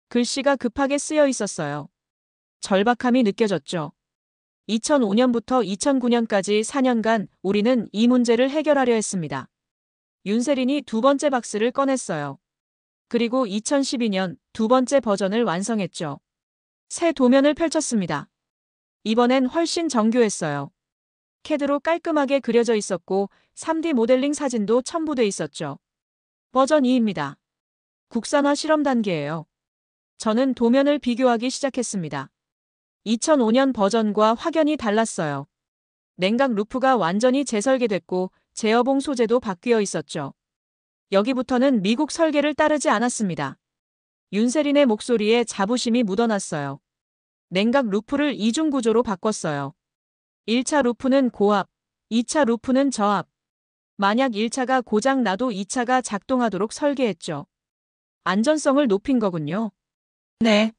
[SPEAKER 1] 글씨가 급하게 쓰여 있었어요. 절박함이 느껴졌죠. 2005년부터 2009년까지 4년간 우리는 이 문제를 해결하려 했습니다. 윤세린이 두 번째 박스를 꺼냈어요. 그리고 2012년 두 번째 버전을 완성했죠. 새 도면을 펼쳤습니다. 이번엔 훨씬 정교했어요. 캐드로 깔끔하게 그려져 있었고 3D 모델링 사진도 첨부돼 있었죠. 버전 2입니다. 국산화 실험 단계예요. 저는 도면을 비교하기 시작했습니다. 2005년 버전과 확연히 달랐어요. 냉각 루프가 완전히 재설계됐고 제어봉 소재도 바뀌어 있었죠. 여기부터는 미국 설계를 따르지 않았습니다. 윤세린의 목소리에 자부심이 묻어났어요. 냉각 루프를 이중 구조로 바꿨어요. 1차 루프는 고압, 2차 루프는 저압. 만약 1차가 고장 나도 2차가 작동하도록 설계했죠. 안전성을 높인 거군요. 네.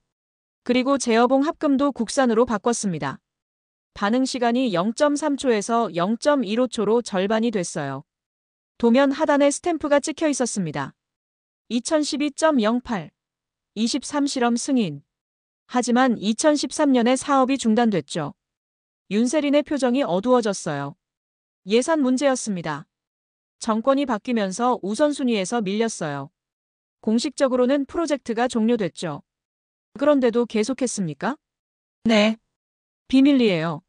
[SPEAKER 1] 그리고 제어봉 합금도 국산으로 바꿨습니다. 반응 시간이 0.3초에서 0.15초로 절반이 됐어요. 도면 하단에 스탬프가 찍혀 있었습니다. 2012.08 23 실험 승인. 하지만 2013년에 사업이 중단됐죠. 윤세린의 표정이 어두워졌어요. 예산 문제였습니다. 정권이 바뀌면서 우선순위에서 밀렸어요. 공식적으로는 프로젝트가 종료됐죠. 그런데도 계속했습니까? 네. 비밀리에요.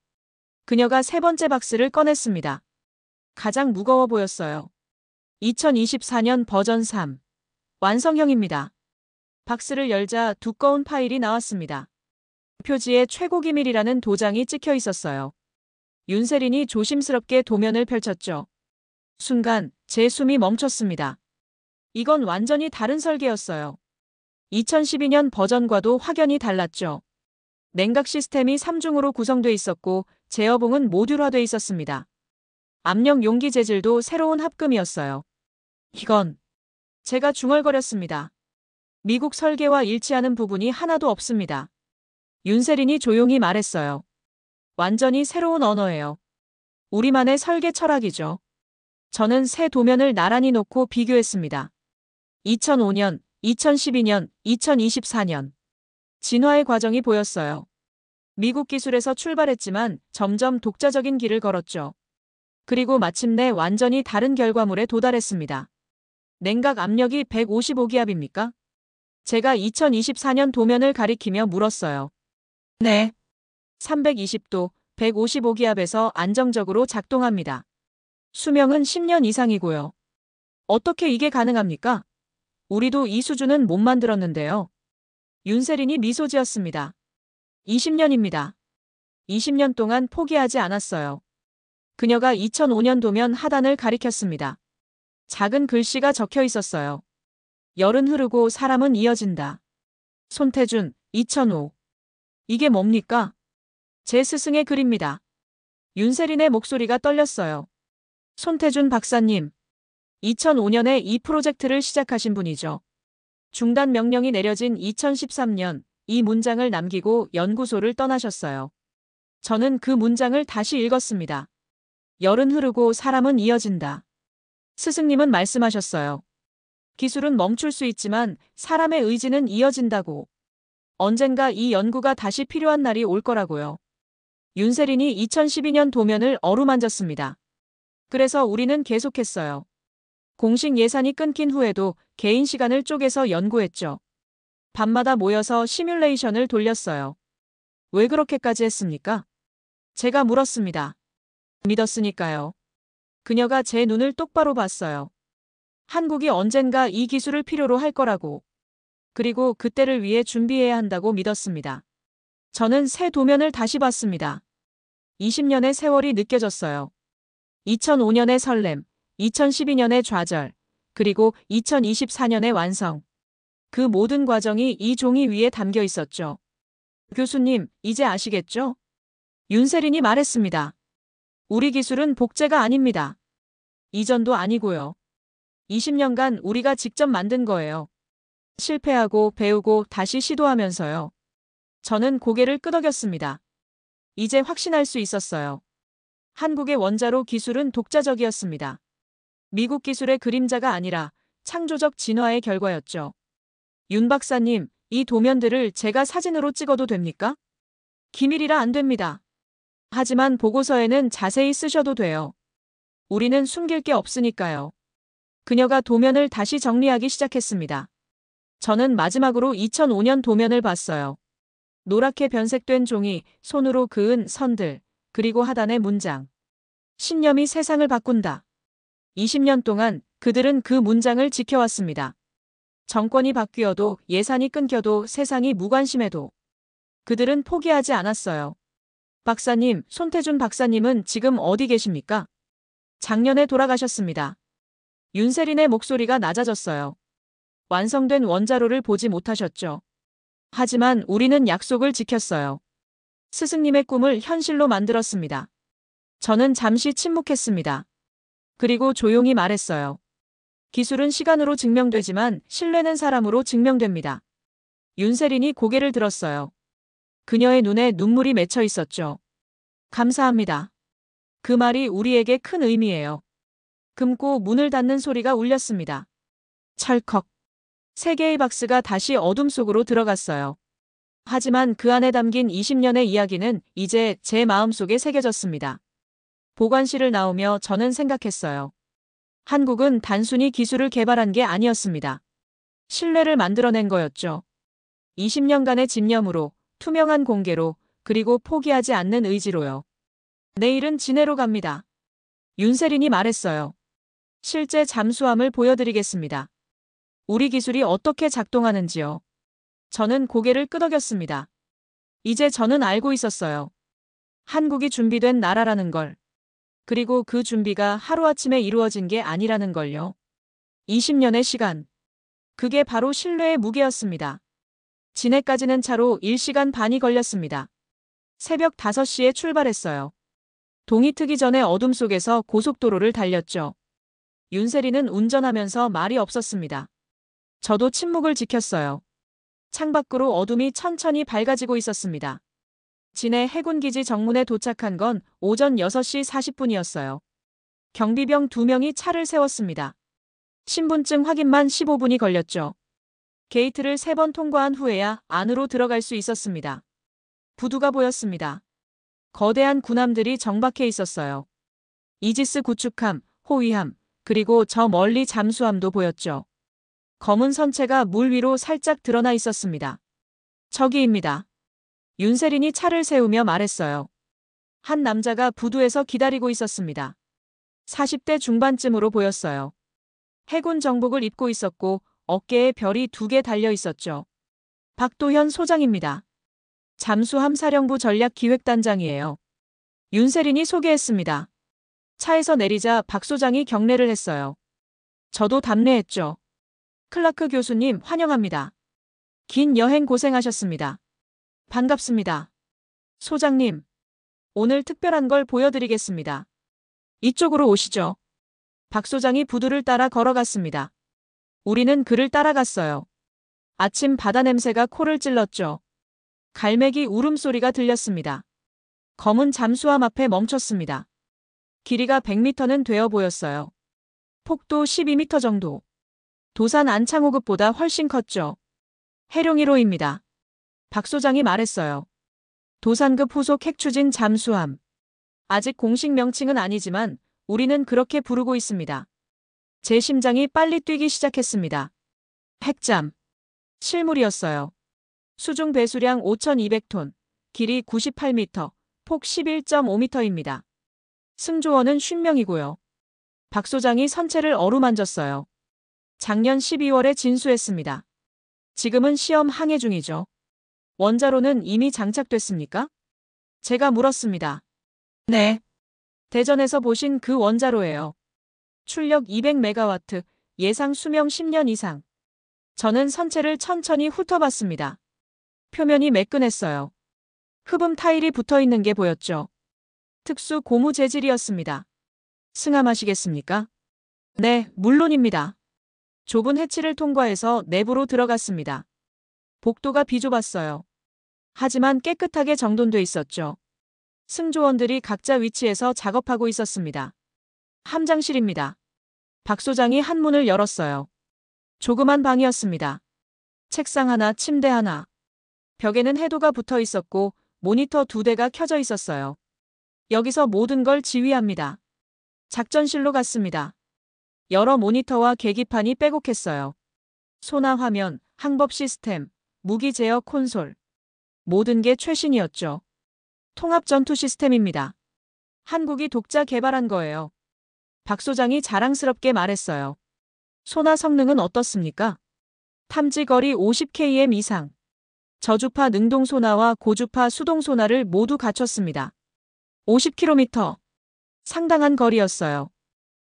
[SPEAKER 1] 그녀가 세 번째 박스를 꺼냈습니다. 가장 무거워 보였어요. 2024년 버전 3. 완성형입니다. 박스를 열자 두꺼운 파일이 나왔습니다. 표지에 최고 기밀이라는 도장이 찍혀 있었어요. 윤세린이 조심스럽게 도면을 펼쳤죠. 순간 제 숨이 멈췄습니다. 이건 완전히 다른 설계였어요. 2012년 버전과도 확연히 달랐죠. 냉각 시스템이 3중으로 구성돼 있었고 제어봉은 모듈화돼 있었습니다. 압력 용기 재질도 새로운 합금이었어요. 이건 제가 중얼거렸습니다. 미국 설계와 일치하는 부분이 하나도 없습니다. 윤세린이 조용히 말했어요. 완전히 새로운 언어예요. 우리만의 설계 철학이죠. 저는 새 도면을 나란히 놓고 비교했습니다. 2005년, 2012년, 2024년. 진화의 과정이 보였어요. 미국 기술에서 출발했지만 점점 독자적인 길을 걸었죠. 그리고 마침내 완전히 다른 결과물에 도달했습니다. 냉각 압력이 155기압입니까? 제가 2024년 도면을 가리키며 물었어요. 네. 320도, 155기압에서 안정적으로 작동합니다. 수명은 10년 이상이고요. 어떻게 이게 가능합니까? 우리도 이 수준은 못 만들었는데요. 윤세린이 미소 지었습니다. 20년입니다. 20년 동안 포기하지 않았어요. 그녀가 2005년 도면 하단을 가리켰습니다. 작은 글씨가 적혀 있었어요. 열은 흐르고 사람은 이어진다. 손태준, 2005. 이게 뭡니까? 제 스승의 글입니다. 윤세린의 목소리가 떨렸어요. 손태준 박사님. 2005년에 이 프로젝트를 시작하신 분이죠. 중단 명령이 내려진 2013년 이 문장을 남기고 연구소를 떠나셨어요. 저는 그 문장을 다시 읽었습니다. 열은 흐르고 사람은 이어진다. 스승님은 말씀하셨어요. 기술은 멈출 수 있지만 사람의 의지는 이어진다고. 언젠가 이 연구가 다시 필요한 날이 올 거라고요. 윤세린이 2012년 도면을 어루만졌습니다. 그래서 우리는 계속했어요. 공식 예산이 끊긴 후에도 개인 시간을 쪼개서 연구했죠. 밤마다 모여서 시뮬레이션을 돌렸어요. 왜 그렇게까지 했습니까? 제가 물었습니다. 믿었으니까요. 그녀가 제 눈을 똑바로 봤어요. 한국이 언젠가 이 기술을 필요로 할 거라고. 그리고 그때를 위해 준비해야 한다고 믿었습니다. 저는 새 도면을 다시 봤습니다. 20년의 세월이 느껴졌어요. 2005년의 설렘, 2012년의 좌절, 그리고 2024년의 완성. 그 모든 과정이 이 종이 위에 담겨 있었죠. 교수님, 이제 아시겠죠? 윤세린이 말했습니다. 우리 기술은 복제가 아닙니다. 이전도 아니고요. 20년간 우리가 직접 만든 거예요. 실패하고 배우고 다시 시도하면서요. 저는 고개를 끄덕였습니다. 이제 확신할 수 있었어요. 한국의 원자로 기술은 독자적이었습니다. 미국 기술의 그림자가 아니라 창조적 진화의 결과였죠. 윤 박사님, 이 도면들을 제가 사진으로 찍어도 됩니까? 기밀이라 안 됩니다. 하지만 보고서에는 자세히 쓰셔도 돼요. 우리는 숨길 게 없으니까요. 그녀가 도면을 다시 정리하기 시작했습니다. 저는 마지막으로 2005년 도면을 봤어요. 노랗게 변색된 종이, 손으로 그은 선들, 그리고 하단의 문장. 신념이 세상을 바꾼다. 20년 동안 그들은 그 문장을 지켜왔습니다. 정권이 바뀌어도, 예산이 끊겨도, 세상이 무관심해도 그들은 포기하지 않았어요. 박사님, 손태준 박사님은 지금 어디 계십니까? 작년에 돌아가셨습니다. 윤세린의 목소리가 낮아졌어요. 완성된 원자로를 보지 못하셨죠. 하지만 우리는 약속을 지켰어요. 스승님의 꿈을 현실로 만들었습니다. 저는 잠시 침묵했습니다. 그리고 조용히 말했어요. 기술은 시간으로 증명되지만 신뢰는 사람으로 증명됩니다. 윤세린이 고개를 들었어요. 그녀의 눈에 눈물이 맺혀 있었죠. 감사합니다. 그 말이 우리에게 큰 의미예요. 금고 문을 닫는 소리가 울렸습니다. 철컥. 세 개의 박스가 다시 어둠 속으로 들어갔어요. 하지만 그 안에 담긴 20년의 이야기는 이제 제 마음속에 새겨졌습니다. 보관실을 나오며 저는 생각했어요. 한국은 단순히 기술을 개발한 게 아니었습니다. 신뢰를 만들어낸 거였죠. 20년간의 집념으로, 투명한 공개로, 그리고 포기하지 않는 의지로요. 내일은 진해로 갑니다. 윤세린이 말했어요. 실제 잠수함을 보여드리겠습니다. 우리 기술이 어떻게 작동하는지요. 저는 고개를 끄덕였습니다. 이제 저는 알고 있었어요. 한국이 준비된 나라라는 걸. 그리고 그 준비가 하루아침에 이루어진 게 아니라는 걸요. 20년의 시간. 그게 바로 신뢰의 무게였습니다. 진해까지는 차로 1시간 반이 걸렸습니다. 새벽 5시에 출발했어요. 동이 트기 전에 어둠 속에서 고속도로를 달렸죠. 윤세리는 운전하면서 말이 없었습니다. 저도 침묵을 지켰어요. 창밖으로 어둠이 천천히 밝아지고 있었습니다. 진해 해군기지 정문에 도착한 건 오전 6시 40분이었어요. 경비병 2명이 차를 세웠습니다. 신분증 확인만 15분이 걸렸죠. 게이트를 3번 통과한 후에야 안으로 들어갈 수 있었습니다. 부두가 보였습니다. 거대한 군함들이 정박해 있었어요. 이지스 구축함, 호위함, 그리고 저 멀리 잠수함도 보였죠. 검은 선체가 물 위로 살짝 드러나 있었습니다. 저기입니다. 윤세린이 차를 세우며 말했어요. 한 남자가 부두에서 기다리고 있었습니다. 40대 중반쯤으로 보였어요. 해군 정복을 입고 있었고 어깨에 별이 2개 달려 있었죠. 박도현 소장입니다. 잠수함 사령부 전략기획단장이에요. 윤세린이 소개했습니다. 차에서 내리자 박 소장이 경례를 했어요. 저도 답례했죠. 클라크 교수님 환영합니다. 긴 여행 고생하셨습니다. 반갑습니다. 소장님, 오늘 특별한 걸 보여드리겠습니다. 이쪽으로 오시죠. 박 소장이 부두를 따라 걸어갔습니다. 우리는 그를 따라갔어요. 아침 바다 냄새가 코를 찔렀죠. 갈매기 울음소리가 들렸습니다. 검은 잠수함 앞에 멈췄습니다. 길이가 100m는 되어 보였어요. 폭도 12m 정도. 도산 안창호급보다 훨씬 컸죠. 해룡1호입니다. 박 소장이 말했어요. 도산급 후속 핵추진 잠수함. 아직 공식 명칭은 아니지만 우리는 그렇게 부르고 있습니다. 제 심장이 빨리 뛰기 시작했습니다. 핵잠. 실물이었어요. 수중 배수량 5,200톤, 길이 98m, 폭 11.5m입니다. 승조원은 50명이고요. 박 소장이 선체를 어루만졌어요. 작년 12월에 진수했습니다. 지금은 시험 항해 중이죠. 원자로는 이미 장착됐습니까? 제가 물었습니다. 네. 대전에서 보신 그 원자로예요. 출력 200메가와트, 예상 수명 10년 이상. 저는 선체를 천천히 훑어봤습니다. 표면이 매끈했어요. 흡음 타일이 붙어있는 게 보였죠. 특수 고무 재질이었습니다. 승함하시겠습니까? 네, 물론입니다. 좁은 해치를 통과해서 내부로 들어갔습니다. 복도가 비좁았어요. 하지만 깨끗하게 정돈돼 있었죠. 승조원들이 각자 위치에서 작업하고 있었습니다. 함장실입니다. 박 소장이 한 문을 열었어요. 조그만 방이었습니다. 책상 하나, 침대 하나. 벽에는 해도가 붙어 있었고 모니터 2대가 켜져 있었어요. 여기서 모든 걸 지휘합니다. 작전실로 갔습니다. 여러 모니터와 계기판이 빼곡했어요. 소나 화면, 항법 시스템, 무기 제어 콘솔. 모든 게 최신이었죠. 통합 전투 시스템입니다. 한국이 독자 개발한 거예요. 박 소장이 자랑스럽게 말했어요. 소나 성능은 어떻습니까? 탐지 거리 50km 이상. 저주파 능동 소나와 고주파 수동 소나를 모두 갖췄습니다. 50km. 상당한 거리였어요.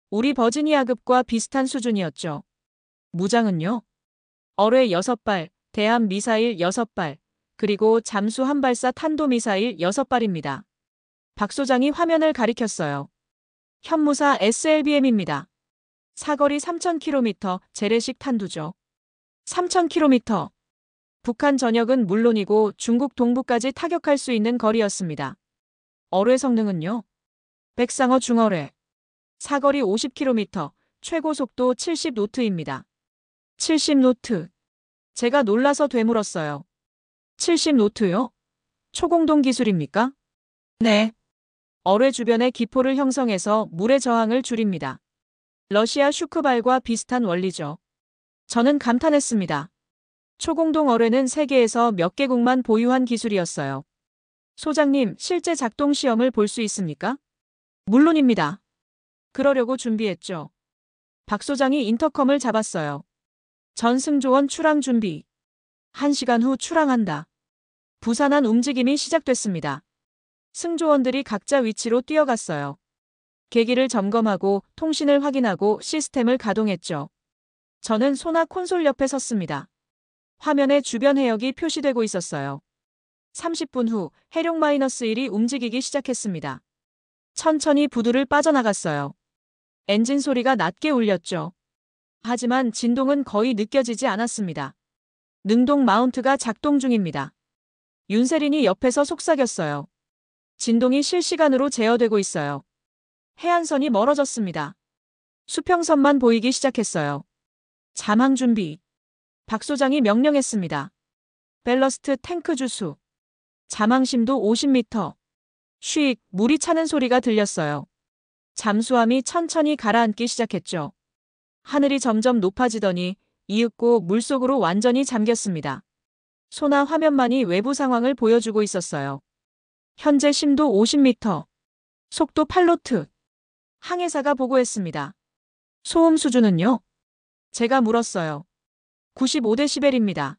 [SPEAKER 1] 우리 버지니아급과 비슷한 수준이었죠. 무장은요? 어뢰 6발, 대함 미사일 6발, 그리고 잠수 한발사 탄도미사일 6발입니다. 박 소장이 화면을 가리켰어요. 현무사 SLBM입니다. 사거리 3,000km, 재래식 탄두죠. 3,000km. 북한 전역은 물론이고 중국 동부까지 타격할 수 있는 거리였습니다. 어뢰 성능은요? 백상어 중어뢰. 사거리 50km, 최고 속도 70노트입니다. 70노트. 제가 놀라서 되물었어요. 70노트요? 초공동 기술입니까? 네. 어뢰 주변에 기포를 형성해서 물의 저항을 줄입니다. 러시아 슈크발과 비슷한 원리죠. 저는 감탄했습니다. 초공동 어뢰는 세계에서 몇 개국만 보유한 기술이었어요. 소장님, 실제 작동 시험을 볼 수 있습니까? 물론입니다. 그러려고 준비했죠. 박 소장이 인터컴을 잡았어요. 전 승조원 출항 준비. 1시간 후 출항한다. 부산한 움직임이 시작됐습니다. 승조원들이 각자 위치로 뛰어갔어요. 계기를 점검하고 통신을 확인하고 시스템을 가동했죠. 저는 소나 콘솔 옆에 섰습니다. 화면에 주변 해역이 표시되고 있었어요. 30분 후 해룡 -1이 움직이기 시작했습니다. 천천히 부두를 빠져나갔어요. 엔진 소리가 낮게 울렸죠. 하지만 진동은 거의 느껴지지 않았습니다. 능동 마운트가 작동 중입니다. 윤세린이 옆에서 속삭였어요. 진동이 실시간으로 제어되고 있어요. 해안선이 멀어졌습니다. 수평선만 보이기 시작했어요. 잠항 준비. 박 소장이 명령했습니다. 밸러스트 탱크 주수. 잠항심도 50m. 쉬익, 물이 차는 소리가 들렸어요. 잠수함이 천천히 가라앉기 시작했죠. 하늘이 점점 높아지더니 이윽고 물속으로 완전히 잠겼습니다. 소나 화면만이 외부 상황을 보여주고 있었어요. 현재 심도 50m. 속도 8노트. 항해사가 보고했습니다. 소음 수준은요? 제가 물었어요. 95데시벨입니다.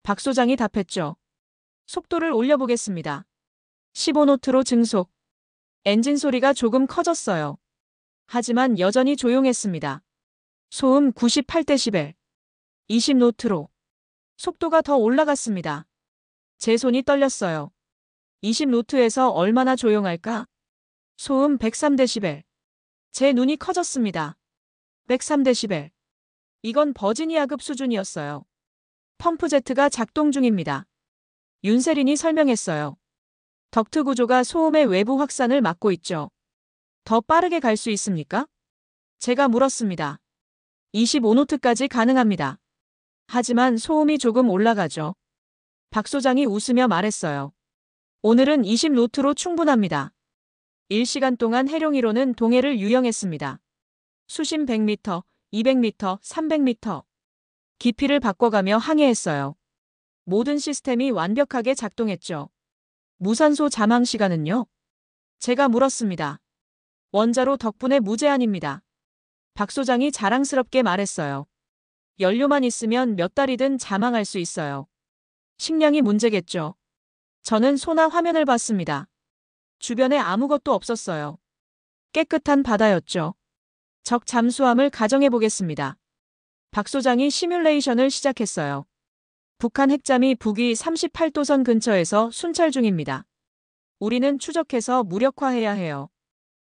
[SPEAKER 1] 박 소장이 답했죠. 속도를 올려보겠습니다. 15노트로 증속. 엔진 소리가 조금 커졌어요. 하지만 여전히 조용했습니다. 소음 98데시벨. 20노트로. 속도가 더 올라갔습니다. 제 손이 떨렸어요. 20노트에서 얼마나 조용할까? 소음 103데시벨. 제 눈이 커졌습니다. 103데시벨. 이건 버지니아급 수준이었어요. 펌프 제트가 작동 중입니다. 윤세린이 설명했어요. 덕트 구조가 소음의 외부 확산을 막고 있죠. 더 빠르게 갈 수 있습니까? 제가 물었습니다. 25노트까지 가능합니다. 하지만 소음이 조금 올라가죠. 박 소장이 웃으며 말했어요. 오늘은 20노트로 충분합니다. 1시간 동안 해룡 1호는 동해를 유영했습니다. 수심 100m, 200m, 300m. 깊이를 바꿔가며 항해했어요. 모든 시스템이 완벽하게 작동했죠. 무산소 잠항 시간은요? 제가 물었습니다. 원자로 덕분에 무제한입니다. 박 소장이 자랑스럽게 말했어요. 연료만 있으면 몇 달이든 잠항할 수 있어요. 식량이 문제겠죠. 저는 소나 화면을 봤습니다. 주변에 아무것도 없었어요. 깨끗한 바다였죠. 적 잠수함을 가정해 보겠습니다. 박 소장이 시뮬레이션을 시작했어요. 북한 핵잠이 북위 38도선 근처에서 순찰 중입니다. 우리는 추적해서 무력화해야 해요.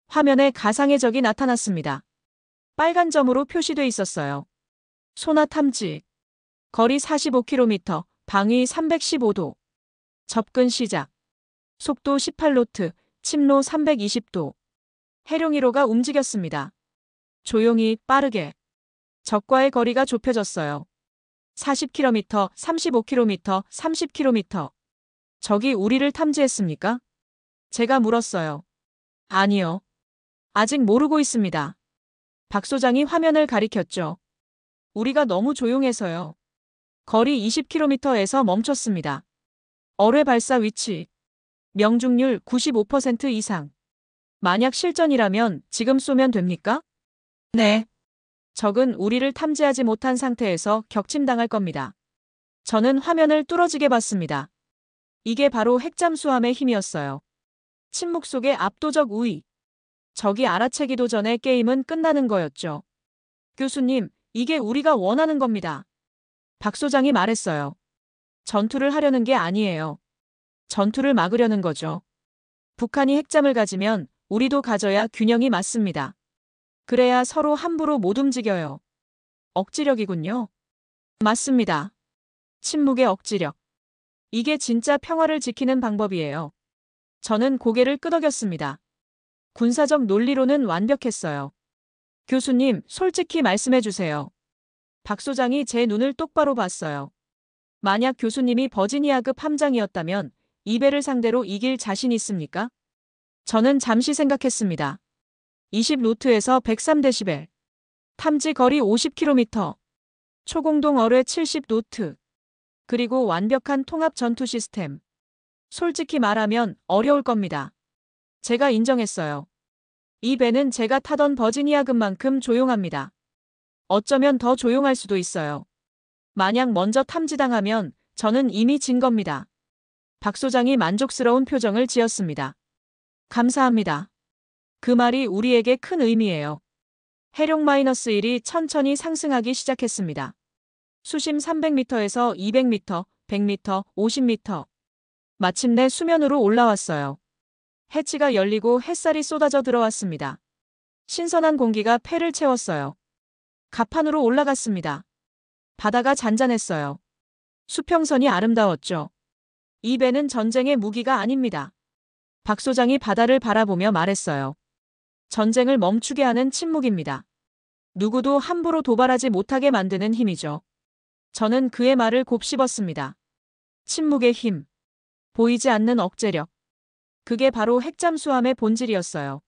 [SPEAKER 1] 화면에 가상의 적이 나타났습니다. 빨간 점으로 표시돼 있었어요. 소나 탐지. 거리 45km, 방위 315도. 접근 시작. 속도 18노트, 침로 320도. 해룡 1호가 움직였습니다. 조용히, 빠르게. 적과의 거리가 좁혀졌어요. 40km, 35km, 30km. 적이 우리를 탐지했습니까? 제가 물었어요. 아니요. 아직 모르고 있습니다. 박 소장이 화면을 가리켰죠. 우리가 너무 조용해서요. 거리 20km에서 멈췄습니다. 어뢰 발사 위치. 명중률 95% 이상. 만약 실전이라면 지금 쏘면 됩니까? 네. 적은 우리를 탐지하지 못한 상태에서 격침당할 겁니다. 저는 화면을 뚫어지게 봤습니다. 이게 바로 핵잠수함의 힘이었어요. 침묵 속의 압도적 우위. 적이 알아채기도 전에 게임은 끝나는 거였죠. 교수님, 이게 우리가 원하는 겁니다. 박 소장이 말했어요. 전투를 하려는 게 아니에요. 전투를 막으려는 거죠. 북한이 핵잠을 가지면 우리도 가져야 균형이 맞습니다. 그래야 서로 함부로 못 움직여요. 억지력이군요. 맞습니다. 침묵의 억지력. 이게 진짜 평화를 지키는 방법이에요. 저는 고개를 끄덕였습니다. 군사적 논리로는 완벽했어요. 교수님, 솔직히 말씀해 주세요. 박 소장이 제 눈을 똑바로 봤어요. 만약 교수님이 버지니아급 함장이었다면 이 배를 상대로 이길 자신 있습니까? 저는 잠시 생각했습니다. 20노트에서 103데시벨. 탐지 거리 50km. 초공동 어뢰 70노트. 그리고 완벽한 통합 전투 시스템. 솔직히 말하면 어려울 겁니다. 제가 인정했어요. 이 배는 제가 타던 버지니아급만큼 조용합니다. 어쩌면 더 조용할 수도 있어요. 만약 먼저 탐지당하면 저는 이미 진 겁니다. 박 소장이 만족스러운 표정을 지었습니다. 감사합니다. 그 말이 우리에게 큰 의미예요. 해룡 -1이 천천히 상승하기 시작했습니다. 수심 300m에서 200m, 100m, 50m. 마침내 수면으로 올라왔어요. 해치가 열리고 햇살이 쏟아져 들어왔습니다. 신선한 공기가 폐를 채웠어요. 갑판으로 올라갔습니다. 바다가 잔잔했어요. 수평선이 아름다웠죠. 이 배는 전쟁의 무기가 아닙니다. 박 소장이 바다를 바라보며 말했어요. 전쟁을 멈추게 하는 침묵입니다. 누구도 함부로 도발하지 못하게 만드는 힘이죠. 저는 그의 말을 곱씹었습니다. 침묵의 힘. 보이지 않는 억제력. 그게 바로 핵잠수함의 본질이었어요.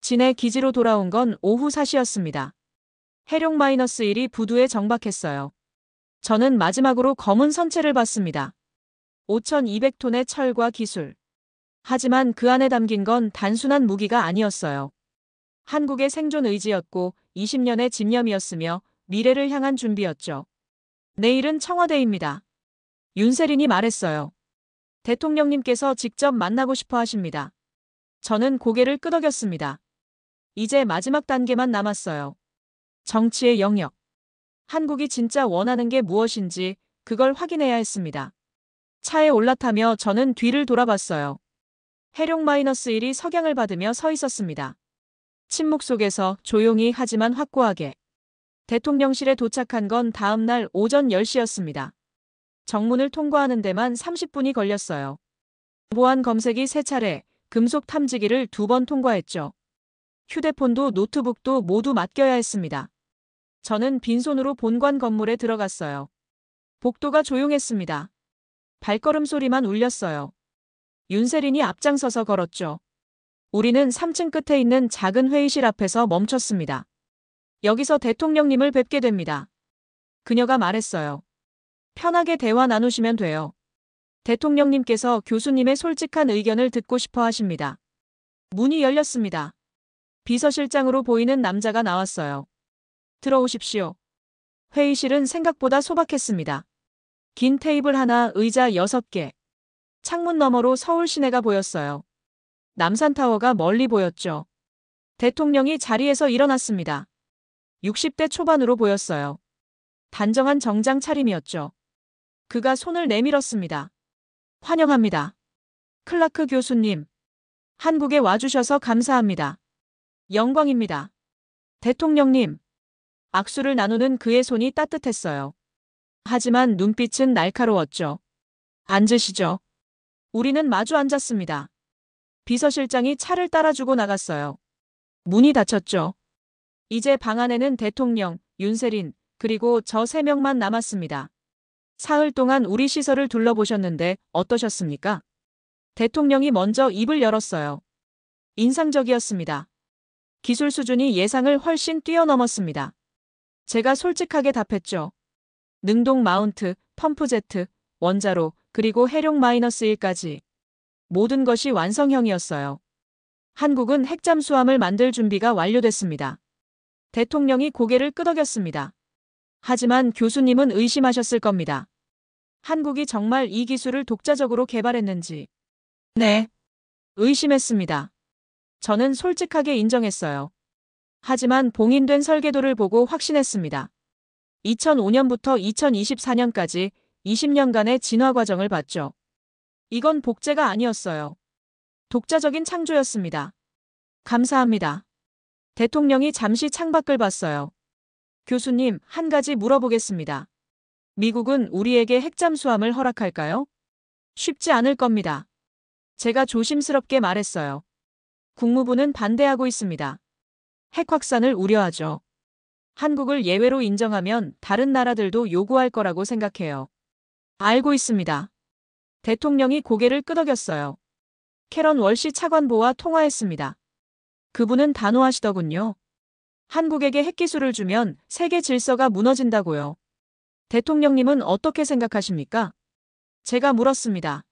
[SPEAKER 1] 진해 기지로 돌아온 건 오후 4시였습니다. 해룡 -1이 부두에 정박했어요. 저는 마지막으로 검은 선체를 봤습니다. 5,200톤의 철과 기술. 하지만 그 안에 담긴 건 단순한 무기가 아니었어요. 한국의 생존 의지였고 20년의 집념이었으며 미래를 향한 준비였죠. 내일은 청와대입니다. 윤세린이 말했어요. 대통령님께서 직접 만나고 싶어 하십니다. 저는 고개를 끄덕였습니다. 이제 마지막 단계만 남았어요. 정치의 영역. 한국이 진짜 원하는 게 무엇인지 그걸 확인해야 했습니다. 차에 올라타며 저는 뒤를 돌아봤어요. 해룡 -1이 석양을 받으며 서 있었습니다. 침묵 속에서 조용히 하지만 확고하게. 대통령실에 도착한 건 다음 날 오전 10시였습니다. 정문을 통과하는 데만 30분이 걸렸어요. 보안 검색이 3차례, 금속 탐지기를 2번 통과했죠. 휴대폰도 노트북도 모두 맡겨야 했습니다. 저는 빈손으로 본관 건물에 들어갔어요. 복도가 조용했습니다. 발걸음 소리만 울렸어요. 윤세린이 앞장서서 걸었죠. 우리는 3층 끝에 있는 작은 회의실 앞에서 멈췄습니다. 여기서 대통령님을 뵙게 됩니다. 그녀가 말했어요. 편하게 대화 나누시면 돼요. 대통령님께서 교수님의 솔직한 의견을 듣고 싶어 하십니다. 문이 열렸습니다. 비서실장으로 보이는 남자가 나왔어요. 들어오십시오. 회의실은 생각보다 소박했습니다. 긴 테이블 하나, 의자 6개. 창문 너머로 서울 시내가 보였어요. 남산타워가 멀리 보였죠. 대통령이 자리에서 일어났습니다. 60대 초반으로 보였어요. 단정한 정장 차림이었죠. 그가 손을 내밀었습니다. 환영합니다. 클라크 교수님. 한국에 와주셔서 감사합니다. 영광입니다. 대통령님. 악수를 나누는 그의 손이 따뜻했어요. 하지만 눈빛은 날카로웠죠. 앉으시죠. 우리는 마주 앉았습니다. 비서실장이 차를 따라주고 나갔어요. 문이 닫혔죠. 이제 방 안에는 대통령, 윤세린, 그리고 저 3명만 남았습니다. 사흘 동안 우리 시설을 둘러보셨는데 어떠셨습니까? 대통령이 먼저 입을 열었어요. 인상적이었습니다. 기술 수준이 예상을 훨씬 뛰어넘었습니다. 제가 솔직하게 답했죠. 능동 마운트, 펌프제트, 원자로, 그리고 해룡 -1까지. 모든 것이 완성형이었어요. 한국은 핵잠수함을 만들 준비가 완료됐습니다. 대통령이 고개를 끄덕였습니다. 하지만 교수님은 의심하셨을 겁니다. 한국이 정말 이 기술을 독자적으로 개발했는지. 네. 의심했습니다. 저는 솔직하게 인정했어요. 하지만 봉인된 설계도를 보고 확신했습니다. 2005년부터 2024년까지 20년간의 진화 과정을 봤죠. 이건 복제가 아니었어요. 독자적인 창조였습니다. 감사합니다. 대통령이 잠시 창밖을 봤어요. 교수님, 한 가지 물어보겠습니다. 미국은 우리에게 핵잠수함을 허락할까요? 쉽지 않을 겁니다. 제가 조심스럽게 말했어요. 국무부는 반대하고 있습니다. 핵 확산을 우려하죠. 한국을 예외로 인정하면 다른 나라들도 요구할 거라고 생각해요. 알고 있습니다. 대통령이 고개를 끄덕였어요. 캐런 월시 차관보와 통화했습니다. 그분은 단호하시더군요. 한국에게 핵기술을 주면 세계 질서가 무너진다고요. 대통령님은 어떻게 생각하십니까? 제가 물었습니다.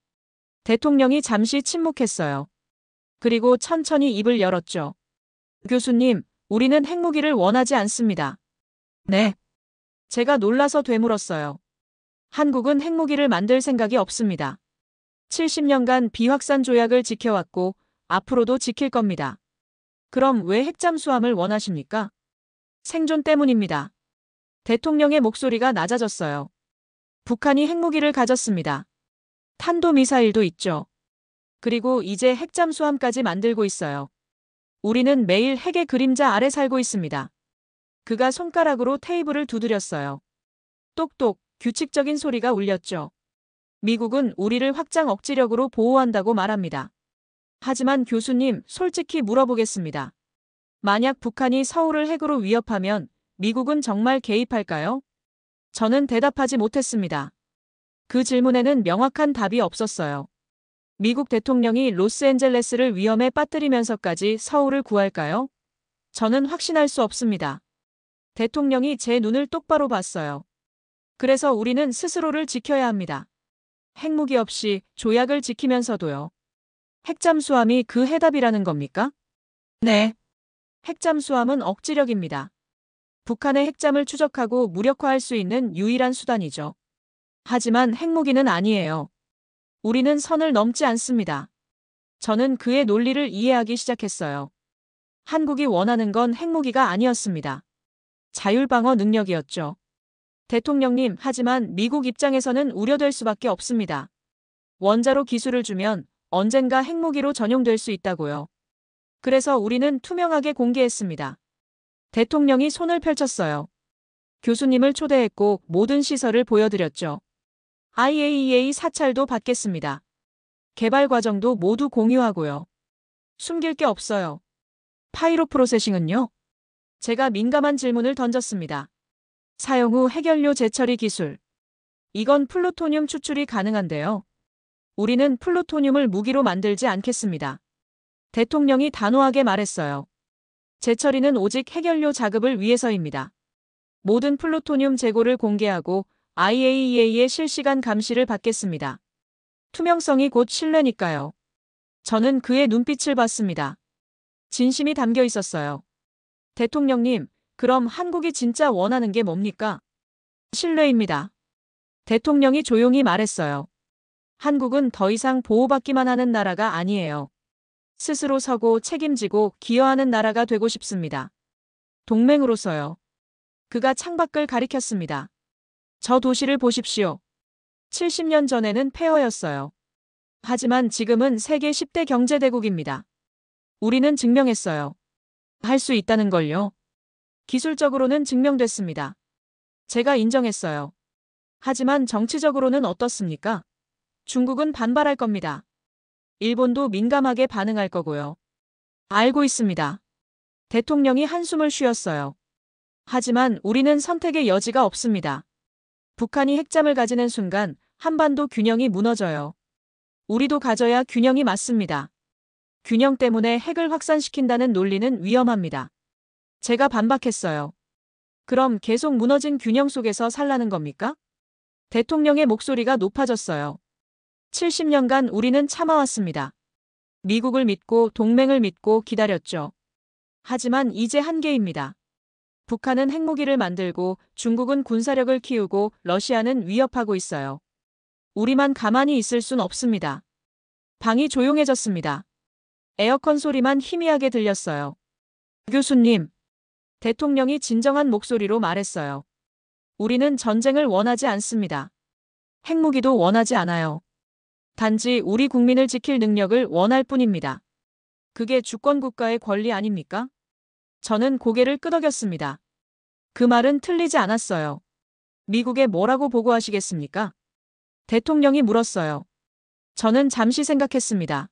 [SPEAKER 1] 대통령이 잠시 침묵했어요. 그리고 천천히 입을 열었죠. 교수님, 우리는 핵무기를 원하지 않습니다. 네. 제가 놀라서 되물었어요. 한국은 핵무기를 만들 생각이 없습니다. 70년간 비확산 조약을 지켜왔고 앞으로도 지킬 겁니다. 그럼 왜 핵잠수함을 원하십니까? 생존 때문입니다. 대통령의 목소리가 낮아졌어요. 북한이 핵무기를 가졌습니다. 탄도미사일도 있죠. 그리고 이제 핵잠수함까지 만들고 있어요. 우리는 매일 핵의 그림자 아래 살고 있습니다. 그가 손가락으로 테이블을 두드렸어요. 똑똑, 규칙적인 소리가 울렸죠. 미국은 우리를 확장 억지력으로 보호한다고 말합니다. 하지만 교수님, 솔직히 물어보겠습니다. 만약 북한이 서울을 핵으로 위협하면 미국은 정말 개입할까요? 저는 대답하지 못했습니다. 그 질문에는 명확한 답이 없었어요. 미국 대통령이 로스앤젤레스를 위험에 빠뜨리면서까지 서울을 구할까요? 저는 확신할 수 없습니다. 대통령이 제 눈을 똑바로 봤어요. 그래서 우리는 스스로를 지켜야 합니다. 핵무기 없이 조약을 지키면서도요. 핵잠수함이 그 해답이라는 겁니까? 네. 핵잠수함은 억지력입니다. 북한의 핵잠을 추적하고 무력화할 수 있는 유일한 수단이죠. 하지만 핵무기는 아니에요. 우리는 선을 넘지 않습니다. 저는 그의 논리를 이해하기 시작했어요. 한국이 원하는 건 핵무기가 아니었습니다. 자율방어 능력이었죠. 대통령님, 하지만 미국 입장에서는 우려될 수밖에 없습니다. 원자로 기술을 주면 언젠가 핵무기로 전용될 수 있다고요. 그래서 우리는 투명하게 공개했습니다. 대통령이 손을 펼쳤어요. 교수님을 초대했고 모든 시설을 보여드렸죠. IAEA 사찰도 받겠습니다. 개발 과정도 모두 공유하고요. 숨길 게 없어요. 파이로 프로세싱은요? 제가 민감한 질문을 던졌습니다. 사용 후 핵연료 재처리 기술. 이건 플루토늄 추출이 가능한데요. 우리는 플루토늄을 무기로 만들지 않겠습니다. 대통령이 단호하게 말했어요. 재처리는 오직 해결료 자급을 위해서입니다. 모든 플루토늄 재고를 공개하고 IAEA의 실시간 감시를 받겠습니다. 투명성이 곧 신뢰니까요. 저는 그의 눈빛을 봤습니다. 진심이 담겨 있었어요. 대통령님, 그럼 한국이 진짜 원하는 게 뭡니까? 신뢰입니다. 대통령이 조용히 말했어요. 한국은 더 이상 보호받기만 하는 나라가 아니에요. 스스로 서고 책임지고 기여하는 나라가 되고 싶습니다. 동맹으로서요. 그가 창밖을 가리켰습니다. 저 도시를 보십시오. 70년 전에는 폐허였어요. 하지만 지금은 세계 10대 경제대국입니다. 우리는 증명했어요. 할 수 있다는 걸요. 기술적으로는 증명됐습니다. 제가 인정했어요. 하지만 정치적으로는 어떻습니까? 중국은 반발할 겁니다. 일본도 민감하게 반응할 거고요. 알고 있습니다. 대통령이 한숨을 쉬었어요. 하지만 우리는 선택의 여지가 없습니다. 북한이 핵잠을 가지는 순간 한반도 균형이 무너져요. 우리도 가져야 균형이 맞습니다. 균형 때문에 핵을 확산시킨다는 논리는 위험합니다. 제가 반박했어요. 그럼 계속 무너진 균형 속에서 살라는 겁니까? 대통령의 목소리가 높아졌어요. 70년간 우리는 참아왔습니다. 미국을 믿고 동맹을 믿고 기다렸죠. 하지만 이제 한계입니다. 북한은 핵무기를 만들고 중국은 군사력을 키우고 러시아는 위협하고 있어요. 우리만 가만히 있을 순 없습니다. 방이 조용해졌습니다. 에어컨 소리만 희미하게 들렸어요. 교수님, 대통령이 진정한 목소리로 말했어요. 우리는 전쟁을 원하지 않습니다. 핵무기도 원하지 않아요. 단지 우리 국민을 지킬 능력을 원할 뿐입니다. 그게 주권국가의 권리 아닙니까? 저는 고개를 끄덕였습니다. 그 말은 틀리지 않았어요. 미국에 뭐라고 보고하시겠습니까? 대통령이 물었어요. 저는 잠시 생각했습니다.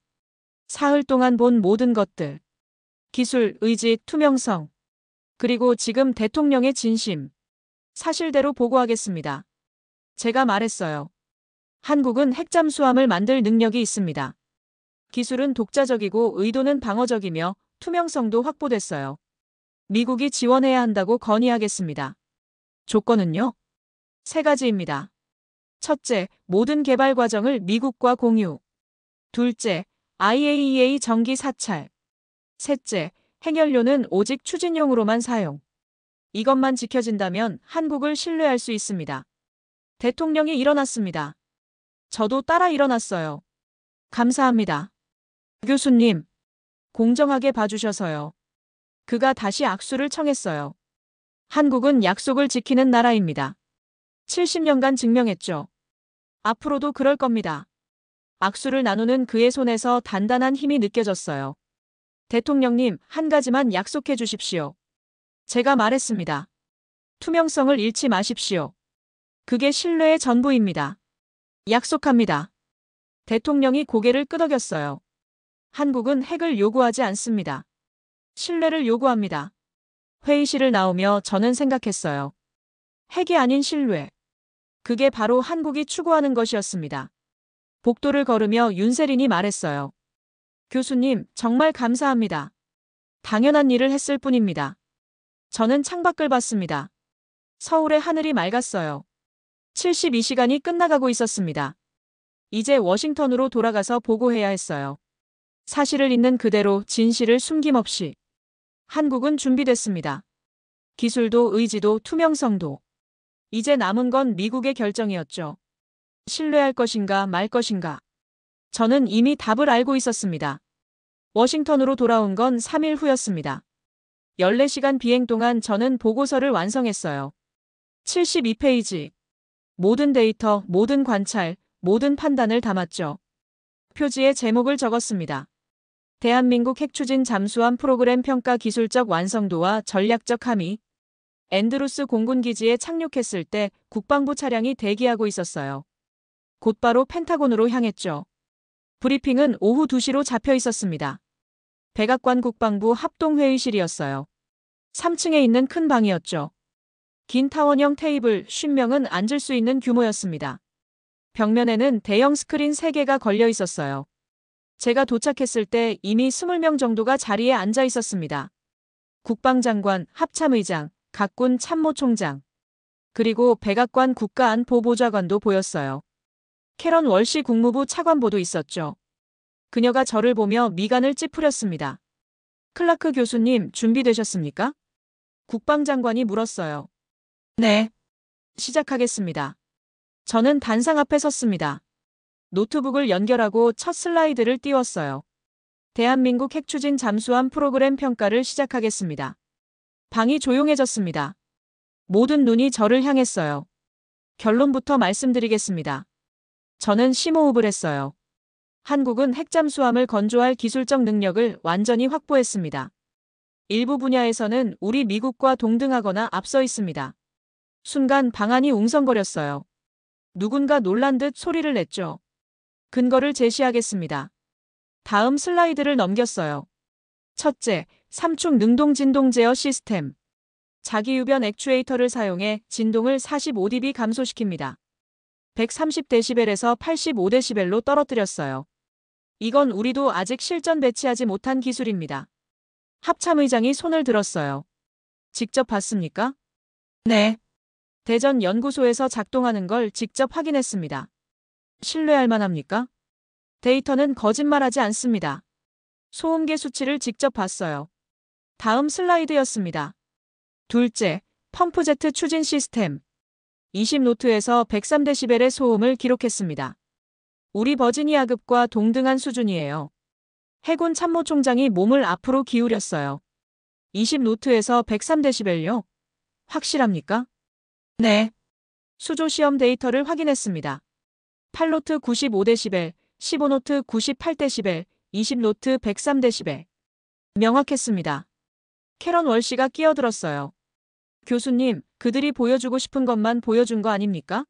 [SPEAKER 1] 사흘 동안 본 모든 것들. 기술, 의지, 투명성. 그리고 지금 대통령의 진심. 사실대로 보고하겠습니다. 제가 말했어요. 한국은 핵잠수함을 만들 능력이 있습니다. 기술은 독자적이고 의도는 방어적이며 투명성도 확보됐어요. 미국이 지원해야 한다고 건의하겠습니다. 조건은요? 3가지입니다. 첫째, 모든 개발 과정을 미국과 공유. 둘째, IAEA 정기 사찰. 셋째, 핵연료는 오직 추진용으로만 사용. 이것만 지켜진다면 한국을 신뢰할 수 있습니다. 대통령이 일어났습니다. 저도 따라 일어났어요. 감사합니다. 교수님, 공정하게 봐주셔서요. 그가 다시 악수를 청했어요. 한국은 약속을 지키는 나라입니다. 70년간 증명했죠. 앞으로도 그럴 겁니다. 악수를 나누는 그의 손에서 단단한 힘이 느껴졌어요. 대통령님, 한 가지만 약속해 주십시오. 제가 말했습니다. 투명성을 잃지 마십시오. 그게 신뢰의 전부입니다. 약속합니다. 대통령이 고개를 끄덕였어요. 한국은 핵을 요구하지 않습니다. 신뢰를 요구합니다. 회의실을 나오며 저는 생각했어요. 핵이 아닌 신뢰. 그게 바로 한국이 추구하는 것이었습니다. 복도를 걸으며 윤세린이 말했어요. 교수님, 정말 감사합니다. 당연한 일을 했을 뿐입니다. 저는 창밖을 봤습니다. 서울의 하늘이 맑았어요. 72시간이 끝나가고 있었습니다. 이제 워싱턴으로 돌아가서 보고해야 했어요. 사실을 있는 그대로 진실을 숨김없이. 한국은 준비됐습니다. 기술도 의지도 투명성도. 이제 남은 건 미국의 결정이었죠. 신뢰할 것인가 말 것인가. 저는 이미 답을 알고 있었습니다. 워싱턴으로 돌아온 건 3일 후였습니다. 14시간 비행 동안 저는 보고서를 완성했어요. 72페이지. 모든 데이터, 모든 관찰, 모든 판단을 담았죠. 표지에 제목을 적었습니다. 대한민국 핵추진 잠수함 프로그램 평가 기술적 완성도와 전략적 함의. 앤드루스 공군기지에 착륙했을 때 국방부 차량이 대기하고 있었어요. 곧바로 펜타곤으로 향했죠. 브리핑은 오후 2시로 잡혀 있었습니다. 백악관 국방부 합동회의실이었어요. 3층에 있는 큰 방이었죠. 긴 타원형 테이블 50명은 앉을 수 있는 규모였습니다. 벽면에는 대형 스크린 3개가 걸려 있었어요. 제가 도착했을 때 이미 20명 정도가 자리에 앉아 있었습니다. 국방장관, 합참의장, 각군 참모총장, 그리고 백악관 국가안보보좌관도 보였어요. 캐런 월시 국무부 차관보도 있었죠. 그녀가 저를 보며 미간을 찌푸렸습니다. 클라크 교수님, 준비되셨습니까? 국방장관이 물었어요. 네. 시작하겠습니다. 저는 단상 앞에 섰습니다. 노트북을 연결하고 첫 슬라이드를 띄웠어요. 대한민국 핵추진 잠수함 프로그램 평가를 시작하겠습니다. 방이 조용해졌습니다. 모든 눈이 저를 향했어요. 결론부터 말씀드리겠습니다. 저는 심호흡을 했어요. 한국은 핵잠수함을 건조할 기술적 능력을 완전히 확보했습니다. 일부 분야에서는 우리 미국과 동등하거나 앞서 있습니다. 순간 방안이 웅성거렸어요. 누군가 놀란 듯 소리를 냈죠. 근거를 제시하겠습니다. 다음 슬라이드를 넘겼어요. 첫째, 삼축 능동 진동 제어 시스템. 자기유변 액추에이터를 사용해 진동을 45dB 감소시킵니다. 130dB에서 85dB로 떨어뜨렸어요. 이건 우리도 아직 실전 배치하지 못한 기술입니다. 합참의장이 손을 들었어요. 직접 봤습니까? 네. 대전 연구소에서 작동하는 걸 직접 확인했습니다. 신뢰할 만합니까? 데이터는 거짓말하지 않습니다. 소음계 수치를 직접 봤어요. 다음 슬라이드였습니다. 둘째, 펌프제트 추진 시스템. 20노트에서 103dB의 소음을 기록했습니다. 우리 버지니아급과 동등한 수준이에요. 해군 참모총장이 몸을 앞으로 기울였어요. 20노트에서 103dB요? 확실합니까? 네. 수조 시험 데이터를 확인했습니다. 8노트 95dB, 15노트 98dB, 20노트 103dB. 명확했습니다. 캐런 월시가 끼어들었어요. 교수님, 그들이 보여주고 싶은 것만 보여준 거 아닙니까?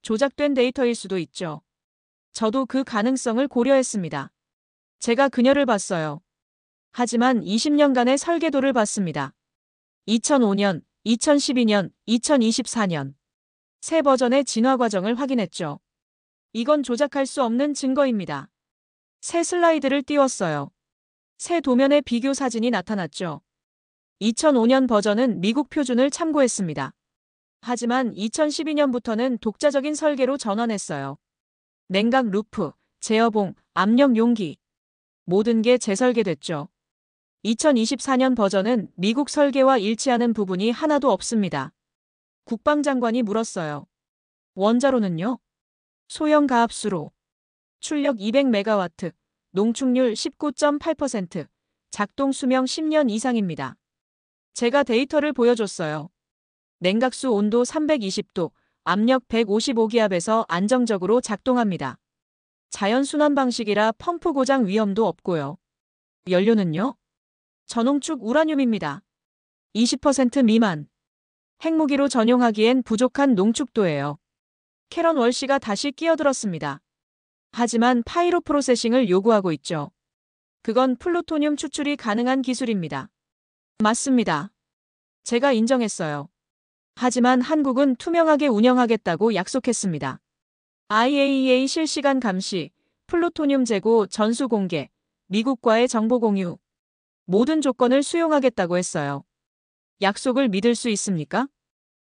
[SPEAKER 1] 조작된 데이터일 수도 있죠. 저도 그 가능성을 고려했습니다. 제가 그녀를 봤어요. 하지만 20년간의 설계도를 봤습니다. 2005년, 2012년, 2024년. 새 버전의 진화 과정을 확인했죠. 이건 조작할 수 없는 증거입니다. 새 슬라이드를 띄웠어요. 새 도면의 비교 사진이 나타났죠. 2005년 버전은 미국 표준을 참고했습니다. 하지만 2012년부터는 독자적인 설계로 전환했어요. 냉각 루프, 제어봉, 압력 용기. 모든 게 재설계됐죠. 2024년 버전은 미국 설계와 일치하는 부분이 하나도 없습니다. 국방장관이 물었어요. 원자로는요? 소형 가압수로. 출력 200메가와트, 농축률 19.8%, 작동 수명 10년 이상입니다. 제가 데이터를 보여줬어요. 냉각수 온도 320도, 압력 155기압에서 안정적으로 작동합니다. 자연순환 방식이라 펌프 고장 위험도 없고요. 연료는요? 전홍축 우라늄입니다. 20% 미만. 핵무기로 전용하기엔 부족한 농축도예요. 캐런 월시가 다시 끼어들었습니다. 하지만 파이로 프로세싱을 요구하고 있죠. 그건 플루토늄 추출이 가능한 기술입니다. 맞습니다. 제가 인정했어요. 하지만 한국은 투명하게 운영하겠다고 약속했습니다. IAEA 실시간 감시, 플루토늄 재고 전수 공개, 미국과의 정보 공유. 모든 조건을 수용하겠다고 했어요. 약속을 믿을 수 있습니까?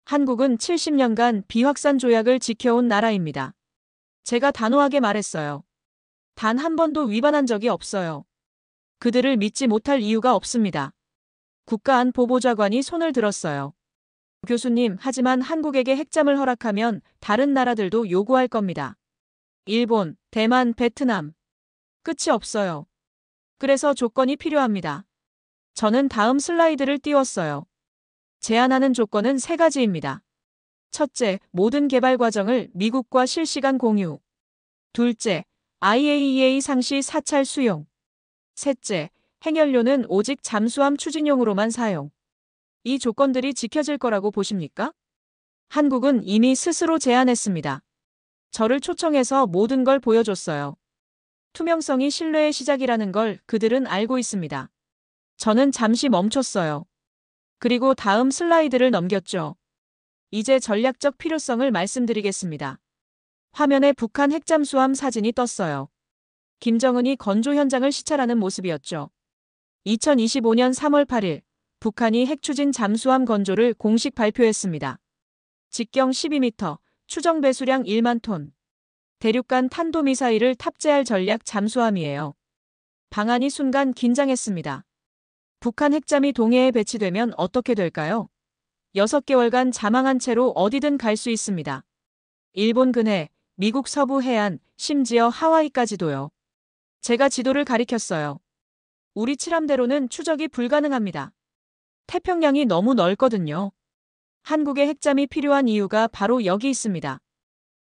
[SPEAKER 1] 한국은 70년간 비확산 조약을 지켜온 나라입니다. 제가 단호하게 말했어요. 단 한 번도 위반한 적이 없어요. 그들을 믿지 못할 이유가 없습니다. 국가안보보좌관이 손을 들었어요. 교수님, 하지만 한국에게 핵잠을 허락하면 다른 나라들도 요구할 겁니다. 일본, 대만, 베트남. 끝이 없어요. 그래서 조건이 필요합니다. 저는 다음 슬라이드를 띄웠어요. 제안하는 조건은 3가지입니다. 첫째, 모든 개발 과정을 미국과 실시간 공유. 둘째, IAEA 상시 사찰 수용. 셋째, 핵연료는 오직 잠수함 추진용으로만 사용. 이 조건들이 지켜질 거라고 보십니까? 한국은 이미 스스로 제안했습니다. 저를 초청해서 모든 걸 보여줬어요. 투명성이 신뢰의 시작이라는 걸 그들은 알고 있습니다. 저는 잠시 멈췄어요. 그리고 다음 슬라이드를 넘겼죠. 이제 전략적 필요성을 말씀드리겠습니다. 화면에 북한 핵잠수함 사진이 떴어요. 김정은이 건조 현장을 시찰하는 모습이었죠. 2025년 3월 8일 북한이 핵추진 잠수함 건조를 공식 발표했습니다. 직경 12m, 추정 배수량 1만 톤. 대륙간 탄도미사일을 탑재할 전략 잠수함이에요. 방한이 순간 긴장했습니다. 북한 핵잠이 동해에 배치되면 어떻게 될까요? 6개월간 자망한 채로 어디든 갈 수 있습니다. 일본 근해, 미국 서부 해안, 심지어 하와이까지도요. 제가 지도를 가리켰어요. 우리 칠함대로는 추적이 불가능합니다. 태평양이 너무 넓거든요. 한국의 핵잠이 필요한 이유가 바로 여기 있습니다.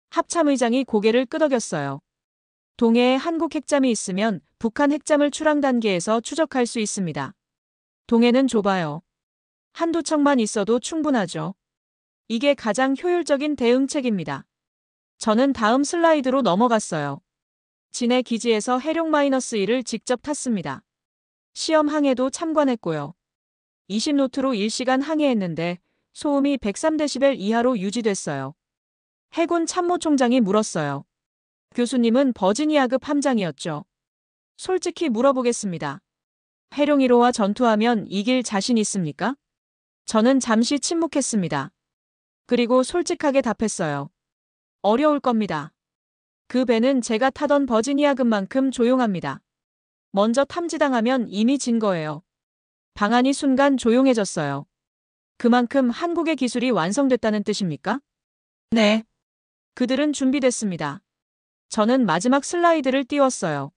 [SPEAKER 1] 합참의장이 고개를 끄덕였어요. 동해에 한국 핵잠이 있으면 북한 핵잠을 출항 단계에서 추적할 수 있습니다. 동해는 좁아요. 한두 척만 있어도 충분하죠. 이게 가장 효율적인 대응책입니다. 저는 다음 슬라이드로 넘어갔어요. 진해 기지에서 해룡-1을 직접 탔습니다. 시험 항해도 참관했고요. 20노트로 1시간 항해했는데 소음이 103데시벨 이하로 유지됐어요. 해군 참모총장이 물었어요. 교수님은 버지니아급 함장이었죠. 솔직히 물어보겠습니다. 해룡 1호와 전투하면 이길 자신 있습니까? 저는 잠시 침묵했습니다. 그리고 솔직하게 답했어요. 어려울 겁니다. 그 배는 제가 타던 버지니아급만큼 조용합니다. 먼저 탐지당하면 이미 진 거예요. 방한이 순간 조용해졌어요. 그만큼 한국의 기술이 완성됐다는 뜻입니까? 네. 그들은 준비됐습니다. 저는 마지막 슬라이드를 띄웠어요.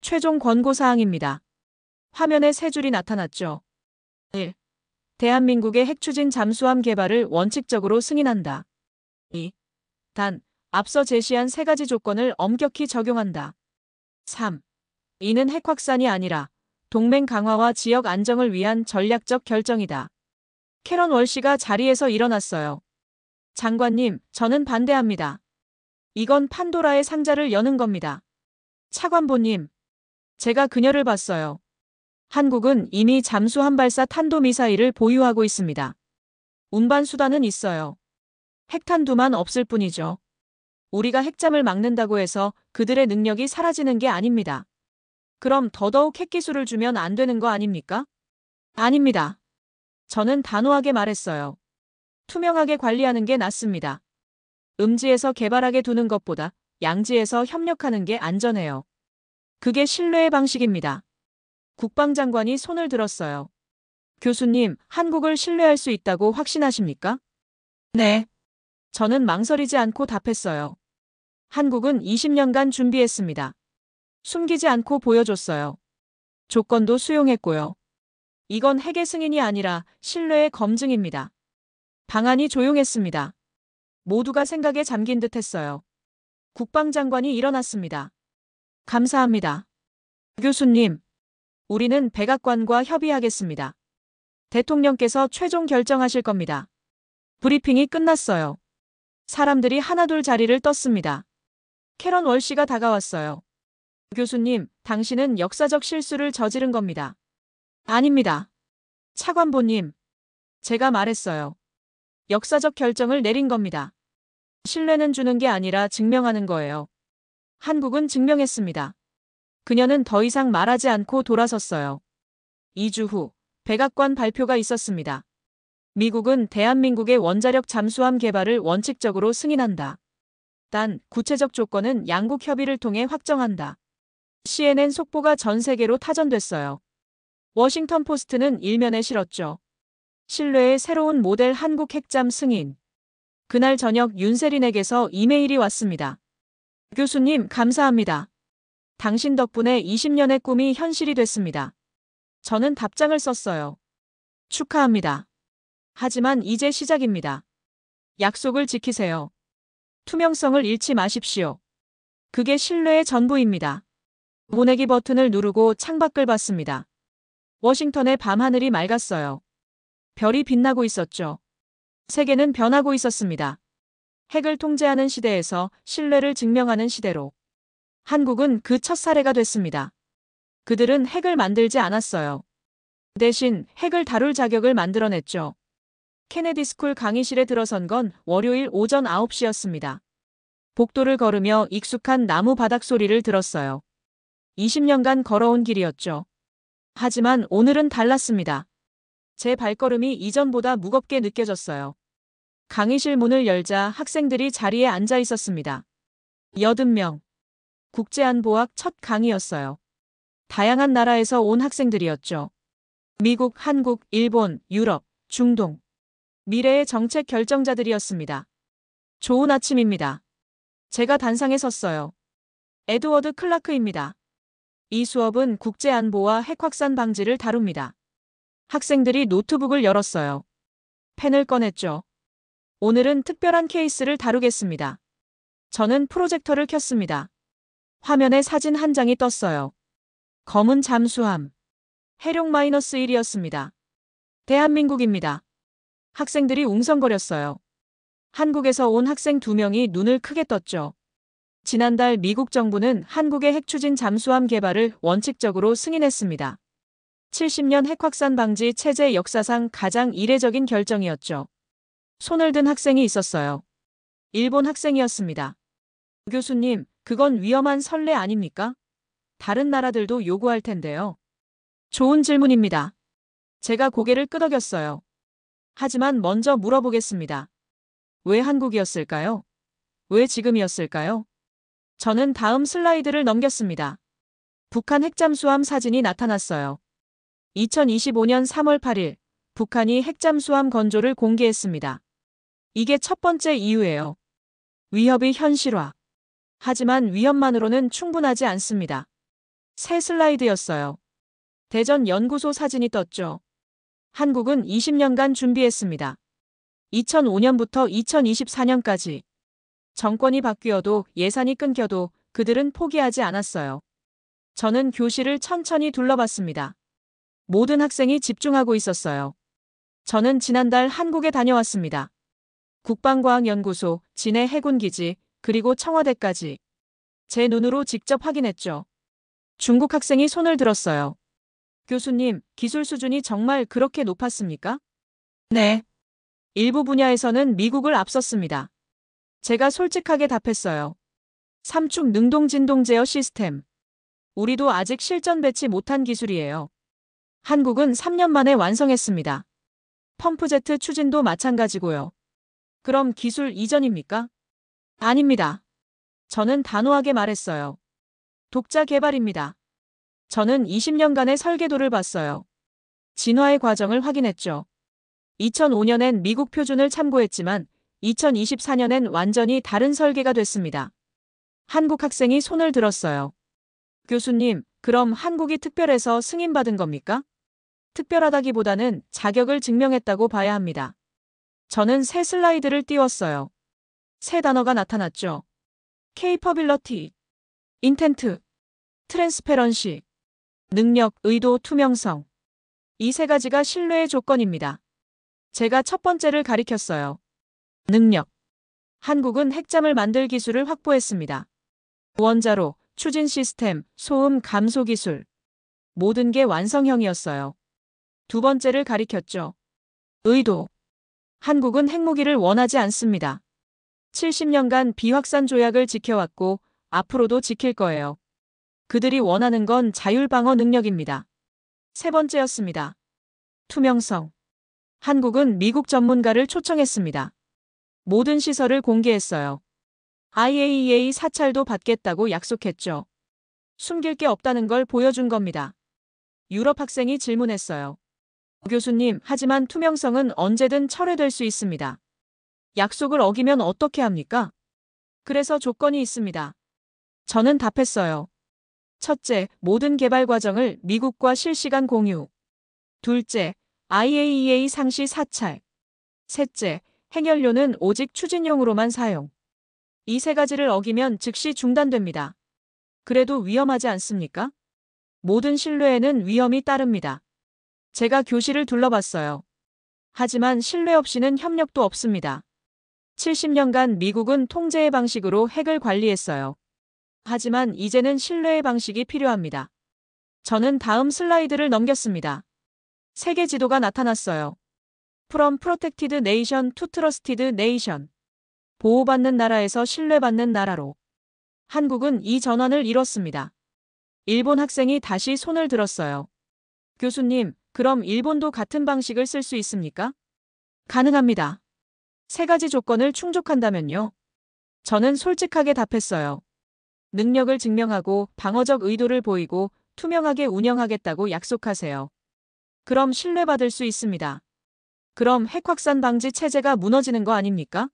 [SPEAKER 1] 최종 권고사항입니다. 화면에 세 줄이 나타났죠. 1. 대한민국의 핵추진 잠수함 개발을 원칙적으로 승인한다. 2. 단, 앞서 제시한 세 가지 조건을 엄격히 적용한다. 3. 이는 핵 확산이 아니라 동맹 강화와 지역 안정을 위한 전략적 결정이다. 캐런 월시가 자리에서 일어났어요. 장관님, 저는 반대합니다. 이건 판도라의 상자를 여는 겁니다. 차관보님, 제가 그녀를 봤어요. 한국은 이미 잠수함 발사 탄도미사일을 보유하고 있습니다. 운반 수단은 있어요. 핵탄두만 없을 뿐이죠. 우리가 핵잠을 막는다고 해서 그들의 능력이 사라지는 게 아닙니다. 그럼 더더욱 핵기술을 주면 안 되는 거 아닙니까? 아닙니다. 저는 단호하게 말했어요. 투명하게 관리하는 게 낫습니다. 음지에서 개발하게 두는 것보다 양지에서 협력하는 게 안전해요. 그게 신뢰의 방식입니다. 국방장관이 손을 들었어요. 교수님, 한국을 신뢰할 수 있다고 확신하십니까? 네. 저는 망설이지 않고 답했어요. 한국은 20년간 준비했습니다. 숨기지 않고 보여줬어요. 조건도 수용했고요. 이건 핵의 승인이 아니라 신뢰의 검증입니다. 방한이 조용했습니다. 모두가 생각에 잠긴 듯 했어요. 국방장관이 일어났습니다. 감사합니다. 교수님, 우리는 백악관과 협의하겠습니다. 대통령께서 최종 결정하실 겁니다. 브리핑이 끝났어요. 사람들이 하나둘 자리를 떴습니다. 캐런 월시가 다가왔어요. 교수님, 당신은 역사적 실수를 저지른 겁니다. 아닙니다. 차관보님, 제가 말했어요. 역사적 결정을 내린 겁니다. 신뢰는 주는 게 아니라 증명하는 거예요. 한국은 증명했습니다. 그녀는 더 이상 말하지 않고 돌아섰어요. 2주 후, 백악관 발표가 있었습니다. 미국은 대한민국의 원자력 잠수함 개발을 원칙적으로 승인한다. 단, 구체적 조건은 양국 협의를 통해 확정한다. CNN 속보가 전 세계로 타전됐어요. 워싱턴 포스트는 일면에 실었죠. 신뢰의 새로운 모델 한국 핵잠 승인. 그날 저녁 윤세린에게서 이메일이 왔습니다. 교수님, 감사합니다. 당신 덕분에 20년의 꿈이 현실이 됐습니다. 저는 답장을 썼어요. 축하합니다. 하지만 이제 시작입니다. 약속을 지키세요. 투명성을 잃지 마십시오. 그게 신뢰의 전부입니다. 보내기 버튼을 누르고 창밖을 봤습니다. 워싱턴의 밤하늘이 맑았어요. 별이 빛나고 있었죠. 세계는 변하고 있었습니다. 핵을 통제하는 시대에서 신뢰를 증명하는 시대로. 한국은 그 첫 사례가 됐습니다. 그들은 핵을 만들지 않았어요. 대신 핵을 다룰 자격을 만들어냈죠. 케네디 스쿨 강의실에 들어선 건 월요일 오전 9시였습니다. 복도를 걸으며 익숙한 나무 바닥 소리를 들었어요. 20년간 걸어온 길이었죠. 하지만 오늘은 달랐습니다. 제 발걸음이 이전보다 무겁게 느껴졌어요. 강의실 문을 열자 학생들이 자리에 앉아 있었습니다. 80명. 국제안보학 첫 강의였어요. 다양한 나라에서 온 학생들이었죠. 미국, 한국, 일본, 유럽, 중동. 미래의 정책 결정자들이었습니다. 좋은 아침입니다. 제가 단상에 섰어요. 에드워드 클라크입니다. 이 수업은 국제안보와 핵확산 방지를 다룹니다. 학생들이 노트북을 열었어요. 펜을 꺼냈죠. 오늘은 특별한 케이스를 다루겠습니다. 저는 프로젝터를 켰습니다. 화면에 사진 한 장이 떴어요. 검은 잠수함. 해룡-1이었습니다. 대한민국입니다. 학생들이 웅성거렸어요. 한국에서 온 학생 2명이 눈을 크게 떴죠. 지난달 미국 정부는 한국의 핵추진 잠수함 개발을 원칙적으로 승인했습니다. 70년 핵확산 방지 체제 역사상 가장 이례적인 결정이었죠. 손을 든 학생이 있었어요. 일본 학생이었습니다. 교수님, 그건 위험한 선례 아닙니까? 다른 나라들도 요구할 텐데요. 좋은 질문입니다. 제가 고개를 끄덕였어요. 하지만 먼저 물어보겠습니다. 왜 한국이었을까요? 왜 지금이었을까요? 저는 다음 슬라이드를 넘겼습니다. 북한 핵잠수함 사진이 나타났어요. 2025년 3월 8일, 북한이 핵잠수함 건조를 공개했습니다. 이게 첫 번째 이유예요. 위협이 현실화. 하지만 위협만으로는 충분하지 않습니다. 새 슬라이드였어요. 대전 연구소 사진이 떴죠. 한국은 20년간 준비했습니다. 2005년부터 2024년까지. 정권이 바뀌어도 예산이 끊겨도 그들은 포기하지 않았어요. 저는 교실을 천천히 둘러봤습니다. 모든 학생이 집중하고 있었어요. 저는 지난달 한국에 다녀왔습니다. 국방과학연구소, 진해 해군기지, 그리고 청와대까지. 제 눈으로 직접 확인했죠. 중국 학생이 손을 들었어요. 교수님, 기술 수준이 정말 그렇게 높았습니까? 네. 일부 분야에서는 미국을 앞섰습니다. 제가 솔직하게 답했어요. 삼축 능동진동 제어 시스템. 우리도 아직 실전 배치 못한 기술이에요. 한국은 3년 만에 완성했습니다. 펌프제트 추진도 마찬가지고요. 그럼 기술 이전입니까? 아닙니다. 저는 단호하게 말했어요. 독자 개발입니다. 저는 20년간의 설계도를 봤어요. 진화의 과정을 확인했죠. 2005년엔 미국 표준을 참고했지만 2024년엔 완전히 다른 설계가 됐습니다. 한국 학생이 손을 들었어요. 교수님, 그럼 한국이 특별해서 승인받은 겁니까? 특별하다기보다는 자격을 증명했다고 봐야 합니다. 저는 새 슬라이드를 띄웠어요. 새 단어가 나타났죠. capability, intent, transparency, 능력, 의도, 투명성. 이 세 가지가 신뢰의 조건입니다. 제가 첫 번째를 가리켰어요. 능력. 한국은 핵잠을 만들 기술을 확보했습니다. 원자로, 추진 시스템, 소음 감소 기술. 모든 게 완성형이었어요. 두 번째를 가리켰죠. 의도. 한국은 핵무기를 원하지 않습니다. 70년간 비확산 조약을 지켜왔고 앞으로도 지킬 거예요. 그들이 원하는 건 자율방어 능력입니다. 세 번째였습니다. 투명성. 한국은 미국 전문가를 초청했습니다. 모든 시설을 공개했어요. IAEA 사찰도 받겠다고 약속했죠. 숨길 게 없다는 걸 보여준 겁니다. 유럽 학생이 질문했어요. 교수님, 하지만 투명성은 언제든 철회될 수 있습니다. 약속을 어기면 어떻게 합니까? 그래서 조건이 있습니다. 저는 답했어요. 첫째, 모든 개발 과정을 미국과 실시간 공유. 둘째, IAEA 상시 사찰. 셋째, 핵연료는 오직 추진용으로만 사용. 이 세 가지를 어기면 즉시 중단됩니다. 그래도 위험하지 않습니까? 모든 신뢰에는 위험이 따릅니다. 제가 교실을 둘러봤어요. 하지만 신뢰 없이는 협력도 없습니다. 70년간 미국은 통제의 방식으로 핵을 관리했어요. 하지만 이제는 신뢰의 방식이 필요합니다. 저는 다음 슬라이드를 넘겼습니다. 세계 지도가 나타났어요. From Protected Nation to Trusted Nation. 보호받는 나라에서 신뢰받는 나라로. 한국은 이 전환을 이뤘습니다. 일본 학생이 다시 손을 들었어요. 교수님, 그럼 일본도 같은 방식을 쓸 수 있습니까? 가능합니다. 세 가지 조건을 충족한다면요. 저는 솔직하게 답했어요. 능력을 증명하고 방어적 의도를 보이고 투명하게 운영하겠다고 약속하세요. 그럼 신뢰받을 수 있습니다. 그럼 핵 확산 방지 체제가 무너지는 거 아닙니까?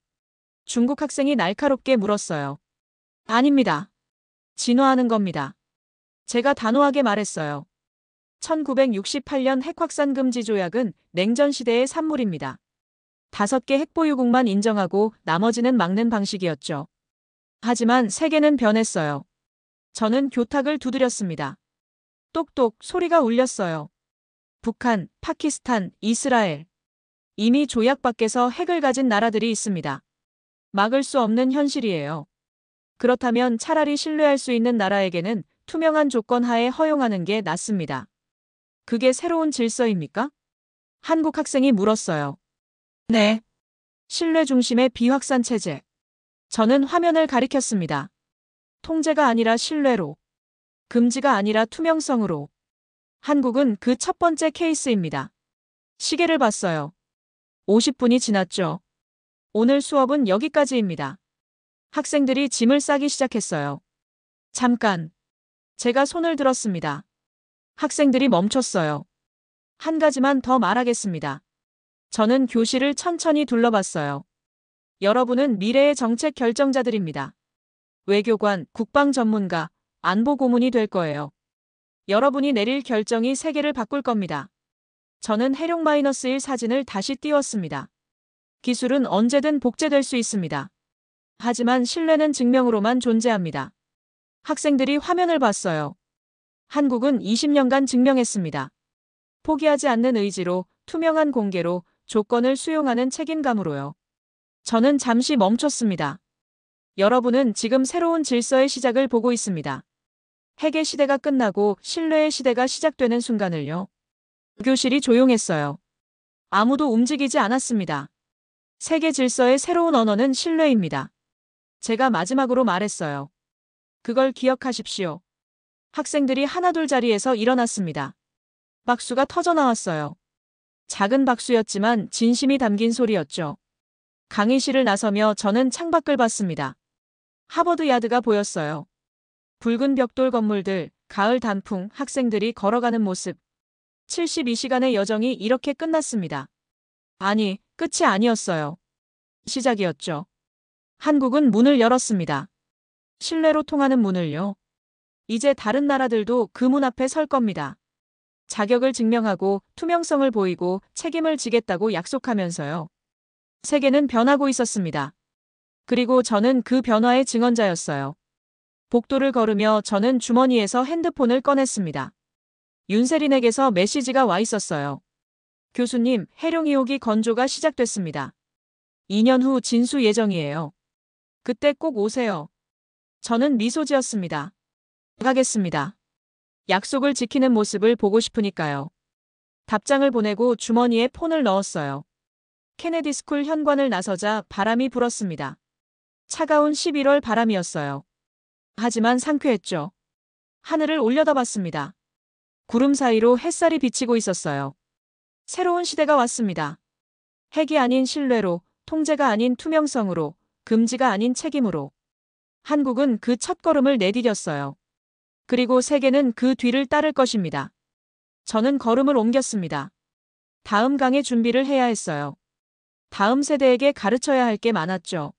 [SPEAKER 1] 중국 학생이 날카롭게 물었어요. 아닙니다. 진화하는 겁니다. 제가 단호하게 말했어요. 1968년 핵 확산 금지 조약은 냉전 시대의 산물입니다. 5개 핵보유국만 인정하고 나머지는 막는 방식이었죠. 하지만 세계는 변했어요. 저는 교탁을 두드렸습니다. 똑똑 소리가 울렸어요. 북한, 파키스탄, 이스라엘. 이미 조약 밖에서 핵을 가진 나라들이 있습니다. 막을 수 없는 현실이에요. 그렇다면 차라리 신뢰할 수 있는 나라에게는 투명한 조건 하에 허용하는 게 낫습니다. 그게 새로운 질서입니까? 한국 학생이 물었어요. 네. 신뢰 중심의 비확산 체제. 저는 화면을 가리켰습니다. 통제가 아니라 신뢰로. 금지가 아니라 투명성으로. 한국은 그 첫 번째 케이스입니다. 시계를 봤어요. 50분이 지났죠. 오늘 수업은 여기까지입니다. 학생들이 짐을 싸기 시작했어요. 잠깐. 제가 손을 들었습니다. 학생들이 멈췄어요. 한 가지만 더 말하겠습니다. 저는 교실을 천천히 둘러봤어요. 여러분은 미래의 정책 결정자들입니다. 외교관, 국방 전문가, 안보 고문이 될 거예요. 여러분이 내릴 결정이 세계를 바꿀 겁니다. 저는 해룡-1 사진을 다시 띄웠습니다. 기술은 언제든 복제될 수 있습니다. 하지만 신뢰는 증명으로만 존재합니다. 학생들이 화면을 봤어요. 한국은 20년간 증명했습니다. 포기하지 않는 의지로, 투명한 공개로, 조건을 수용하는 책임감으로요. 저는 잠시 멈췄습니다. 여러분은 지금 새로운 질서의 시작을 보고 있습니다. 핵의 시대가 끝나고 신뢰의 시대가 시작되는 순간을요. 교실이 조용했어요. 아무도 움직이지 않았습니다. 세계 질서의 새로운 언어는 신뢰입니다. 제가 마지막으로 말했어요. 그걸 기억하십시오. 학생들이 하나둘 자리에서 일어났습니다. 박수가 터져 나왔어요. 작은 박수였지만 진심이 담긴 소리였죠. 강의실을 나서며 저는 창밖을 봤습니다. 하버드 야드가 보였어요. 붉은 벽돌 건물들, 가을 단풍, 학생들이 걸어가는 모습. 72시간의 여정이 이렇게 끝났습니다. 아니, 끝이 아니었어요. 시작이었죠. 한국은 문을 열었습니다. 신뢰로 통하는 문을요. 이제 다른 나라들도 그 문 앞에 설 겁니다. 자격을 증명하고 투명성을 보이고 책임을 지겠다고 약속하면서요. 세계는 변하고 있었습니다. 그리고 저는 그 변화의 증언자였어요. 복도를 걸으며 저는 주머니에서 핸드폰을 꺼냈습니다. 윤세린에게서 메시지가 와 있었어요. 교수님, 해룡 2호기 건조가 시작됐습니다. 2년 후 진수 예정이에요. 그때 꼭 오세요. 저는 미소 지었습니다. 가겠습니다. 약속을 지키는 모습을 보고 싶으니까요. 답장을 보내고 주머니에 폰을 넣었어요. 케네디 스쿨 현관을 나서자 바람이 불었습니다. 차가운 11월 바람이었어요. 하지만 상쾌했죠. 하늘을 올려다봤습니다. 구름 사이로 햇살이 비치고 있었어요. 새로운 시대가 왔습니다. 핵이 아닌 신뢰로, 통제가 아닌 투명성으로, 금지가 아닌 책임으로. 한국은 그 첫걸음을 내디뎠어요. 그리고 세계는 그 뒤를 따를 것입니다. 저는 걸음을 옮겼습니다. 다음 강의 준비를 해야 했어요. 다음 세대에게 가르쳐야 할 게 많았죠.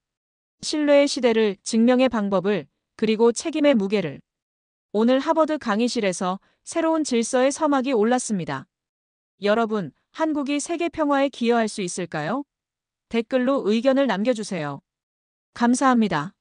[SPEAKER 1] 신뢰의 시대를, 증명의 방법을, 그리고 책임의 무게를. 오늘 하버드 강의실에서 새로운 질서의 서막이 올랐습니다. 여러분, 한국이 세계 평화에 기여할 수 있을까요? 댓글로 의견을 남겨주세요. 감사합니다.